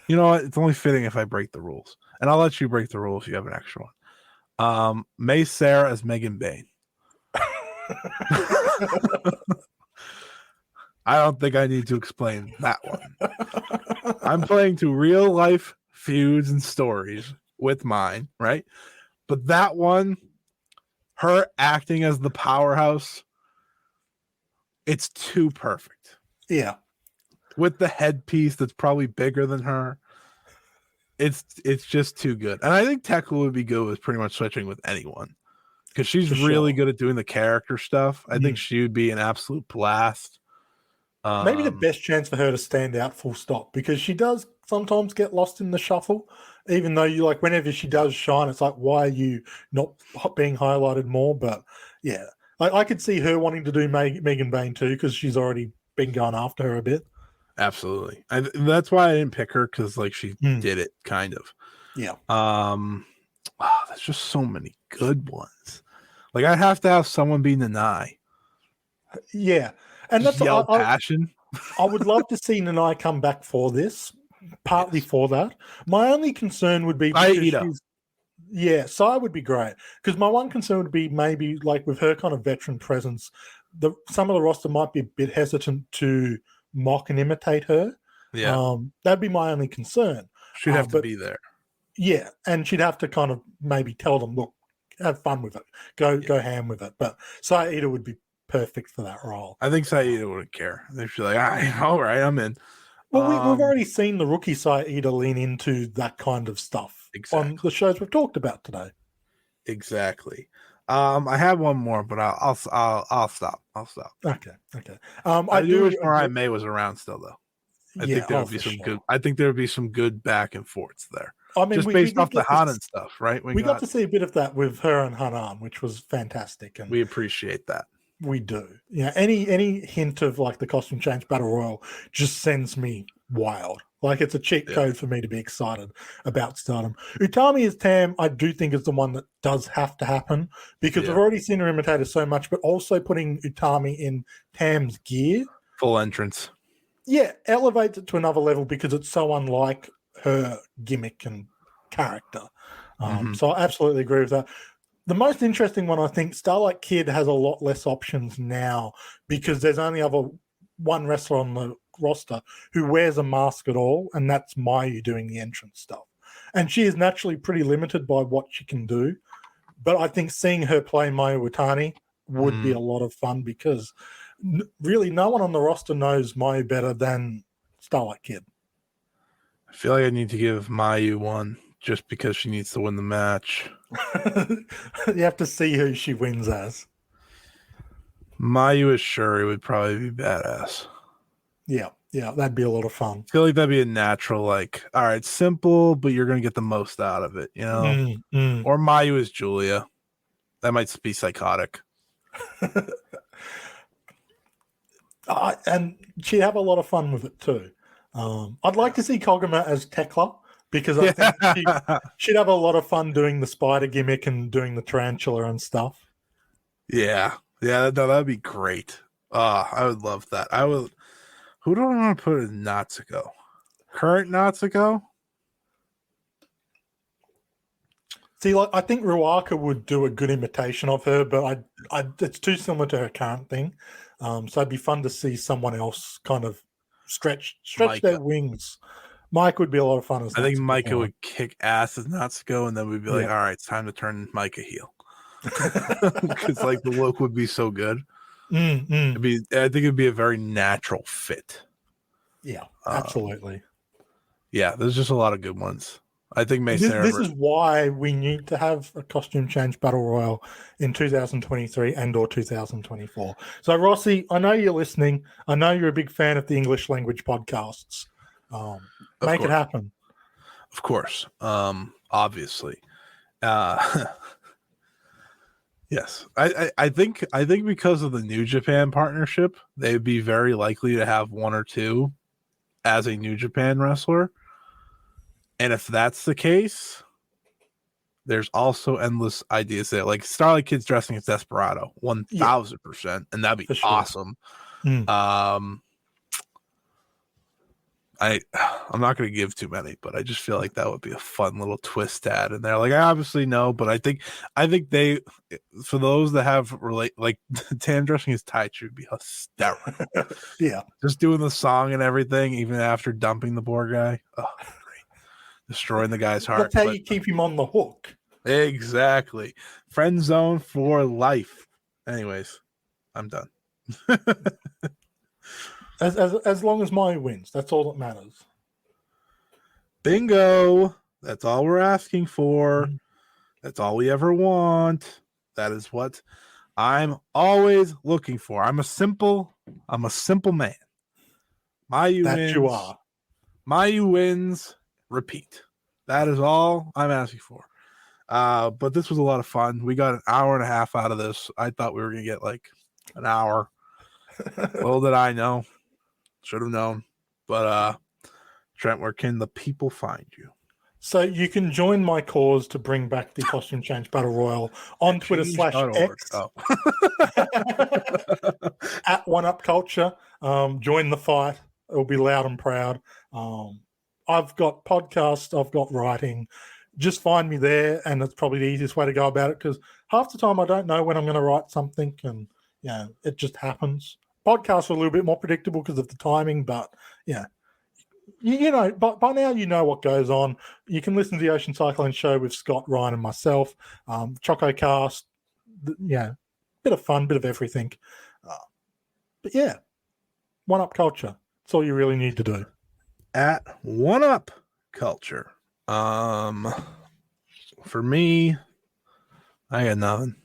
you know what? It's only fitting if I break the rules, and I'll let you break the rules if you have an extra one. May Sarah as Megan Bain. I don't think I need to explain that one. I'm playing to real life feuds and stories with mine, right? But that one, her acting as the powerhouse, it's too perfect. Yeah. With the headpiece that's probably bigger than her. It's just too good. And I think Tekla would be good with pretty much switching with anyone. Because she's really good at doing the character stuff. I think she would be an absolute blast. Maybe the best chance for her to stand out, full stop, because she does sometimes get lost in the shuffle, even though you like whenever she does shine, it's like, why are you not being highlighted more? But yeah, I could see her wanting to do Megan Bain too, because she's already been going after her a bit. Absolutely. That's why I didn't pick her, because like she did it kind of. Yeah. There's just so many good ones. Like I have to have someone be Nanai. Yeah. And Just that's yell passion. I would love to see Nanai come back for this, partly for that. My only concern would be Sai would be great. Because my one concern would be maybe like with her kind of veteran presence, some of the roster might be a bit hesitant to mock and imitate her. Yeah. That'd be my only concern. She'd have to be there. Yeah, and she'd have to kind of maybe tell them, look, have fun with it. Go ham with it. But Saida would be perfect for that role. I think Saida wouldn't care. They'd be like, all right, I'm in. Well, we've already seen the rookie Saida lean into that kind of stuff on the shows we've talked about today. Exactly. I have one more, but I'll stop. Okay. I do wish Mariah May was around still, though. I think there would be some good. I think there would be some good back and forths there. I mean, just based off the Hanan stuff, right? We got to see a bit of that with her and Hanan, which was fantastic, and we appreciate that. We do. Yeah. Any hint of like the costume change battle royal just sends me wild. Like it's a cheat code for me to be excited about Stardom. Utami as Tam, I do think is the one that does have to happen because we've already seen her imitate her so much, but also putting Utami in Tam's gear, full entrance. Yeah, elevates it to another level because it's so unlike her gimmick and character. So I absolutely agree with that. The most interesting one, I think, Starlight Kid has a lot less options now because there's only one wrestler on the roster who wears a mask at all, and that's Mayu doing the entrance stuff. And she is naturally pretty limited by what she can do. But I think seeing her play Mayu Watani would be a lot of fun because really no one on the roster knows Mayu better than Starlight Kid. I feel like I need to give Mayu one just because she needs to win the match. You have to see who she wins as. Mayu as Shuri would probably be badass. Yeah, that'd be a lot of fun. I feel like that'd be a natural, like, all right, simple, but you're going to get the most out of it, you know? Or Mayu as Julia. That might be psychotic. And she'd have a lot of fun with it too. I'd like to see Koguma as Tekla because I think she'd have a lot of fun doing the spider gimmick and doing the tarantula and stuff. Yeah, that'd be great. I would love that. I would. Who do I want to put in Natsuko? Current Natsuko? See, like I think Ruaka would do a good imitation of her, but it's too similar to her current thing. So it'd be fun to see someone else kind of stretch their wings. Mike would be a lot of fun as I think Micah would kick ass as Natsuko, and then we'd be like, all right, it's time to turn Micah heel. Because like the look would be so good. I think it'd be a very natural fit. Yeah, absolutely. Yeah, there's just a lot of good ones. I think this is why we need to have a costume change battle royal in 2023 and or 2024. So Rossi, I know you're listening. I know you're a big fan of the English language podcasts. Make it happen. Of course. Obviously. Yes. I think because of the New Japan partnership, they'd be very likely to have one or two as a New Japan wrestler. And if that's the case, there's also endless ideas there. Like Starlight Kid's dressing as Desperado, 1000%, and that'd be awesome. I'm not going to give too many, but I just feel like that would be a fun little twist to add in there. Like I obviously know, but I think they, for those that have like Tam dressing as Taichi would be hysterical. Yeah, just doing the song and everything, even after dumping the poor guy. Oh, great. Destroying the guy's heart. That's how you keep him on the hook. Exactly. Friend zone for life. Anyways, I'm done. As long as Mayu wins, that's all that matters. Bingo. That's all we're asking for. That's all we ever want. That is what I'm always looking for. I'm a simple man. Mayu wins. You are. Mayu wins, repeat. That is all I'm asking for. But this was a lot of fun. We got an hour and a half out of this. I thought we were going to get like an hour. Little did I know. Should have known. But Trent, where can the people find you? So you can join my cause to bring back the Costume Change Battle Royal on Twitter /X at OneUpCulture. Join the fight. It'll be loud and proud. I've got podcasts. I've got writing. Just find me there, and it's probably the easiest way to go about it because half the time I don't know when I'm going to write something, and it just happens. Podcasts are a little bit more predictable because of the timing, but you know, by now you know what goes on. You can listen to the Ocean Cyclone Show with Scott, Ryan, and myself. Choco Cast, bit of fun, bit of everything. But yeah, One Up Culture. That's all you really need to do. At One Up Culture. For me, I got nothing.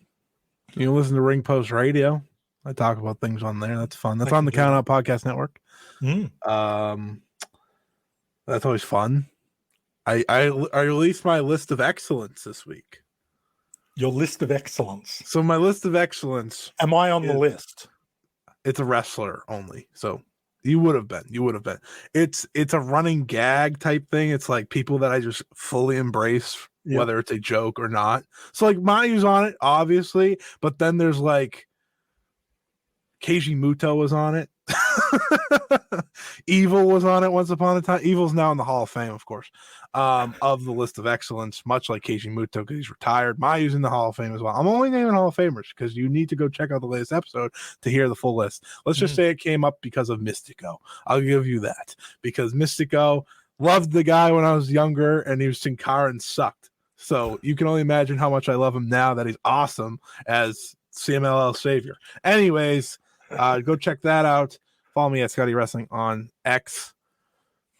You can listen to Ring Post Radio. I talk about things on there. That's fun. That's on the Count Out Podcast Network. That's always fun. I released my list of excellence this week. Your list of excellence. So my list of excellence. Am I on the list? It's a wrestler only. So you would have been. It's a running gag type thing. It's like people that I just fully embrace, whether it's a joke or not. So like Mayu's on it, obviously, but then there's like Keiji Muto was on it. Evil was on it once upon a time. Evil's now in the Hall of Fame, of course, of the list of excellence, much like Keiji Muto because he's retired. Mayu's in the Hall of Fame as well. I'm only naming Hall of Famers because you need to go check out the latest episode to hear the full list. Let's just say it came up because of Mystico. I'll give you that because Mystico loved the guy when I was younger and he was Sin Cara and sucked. So you can only imagine how much I love him now that he's awesome as CMLL Savior. Anyways, go check that out. Follow me at Scotty Wrestling on X.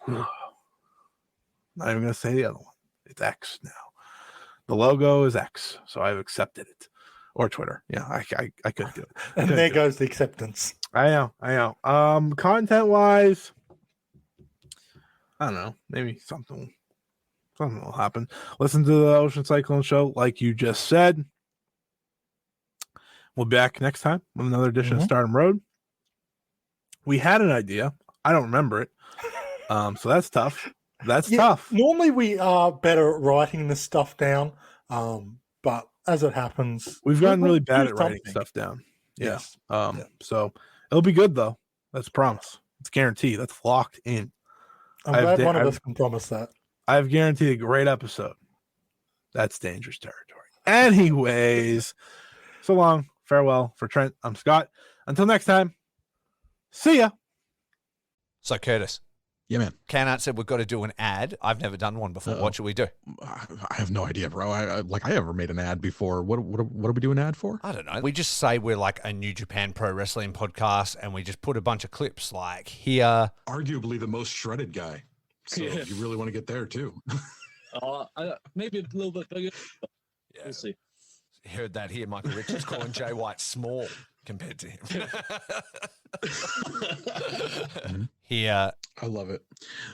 Not even going to say the other one. It's X now. The logo is X, so I've accepted it. Or Twitter. Yeah, I couldn't do it. And there goes the acceptance. I know. Content-wise, I don't know. Maybe something will happen. Listen to the Ocean Cyclone Show, like you just said. We'll be back next time with another edition of Stardom Road. We had an idea. I don't remember it. So that's tough. That's tough. Normally we are better at writing this stuff down. But as it happens, we've gotten really bad at writing stuff down. Yeah. So it'll be good though. That's a promise. It's guaranteed. That's locked in. I'm glad one of us can promise that. I've guaranteed a great episode. That's dangerous territory. Anyways, so long. Farewell for Trent. I'm Scott. Until next time. See ya. So, Curtis. Yeah, man. Count said we've got to do an ad. I've never done one before. What should we do? I have no idea, bro. I never made an ad before. What are we doing an ad for? I don't know. We just say we're like a New Japan Pro Wrestling podcast, and we just put a bunch of clips like here. Arguably the most shredded guy. So you really want to get there, too. Maybe a little bit bigger. Yeah. We'll see. Heard that here. Michael Richards calling Jay White small compared to him. Here. I love it.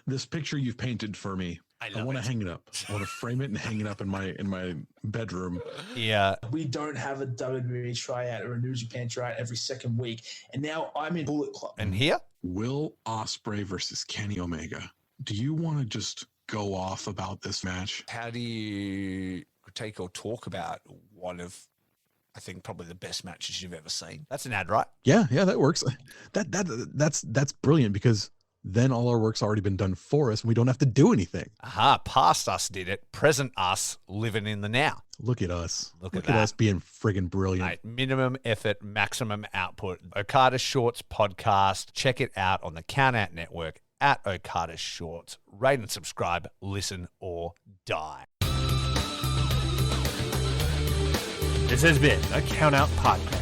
This picture you've painted for me. I want to hang it up. I want to frame it and hang it up in my bedroom. Yeah. We don't have a WWE tryout or a New Japan tryout every second week. And now I'm in Bullet Club. And here? Will Ospreay versus Kenny Omega. Do you want to just go off about this match? How do you take or talk about one of, I think, probably the best matches you've ever seen? That's an ad, right? Yeah, that works. That's brilliant because then all our work's already been done for us and we don't have to do anything. Aha, past us did it. Present us living in the now. Look at us. Look at us being friggin' brilliant. Mate, minimum effort, maximum output. Okada Shorts podcast. Check it out on the Count Out Network at Okada Shorts. Rate and subscribe. Listen or die. This has been a Count Out Podcast.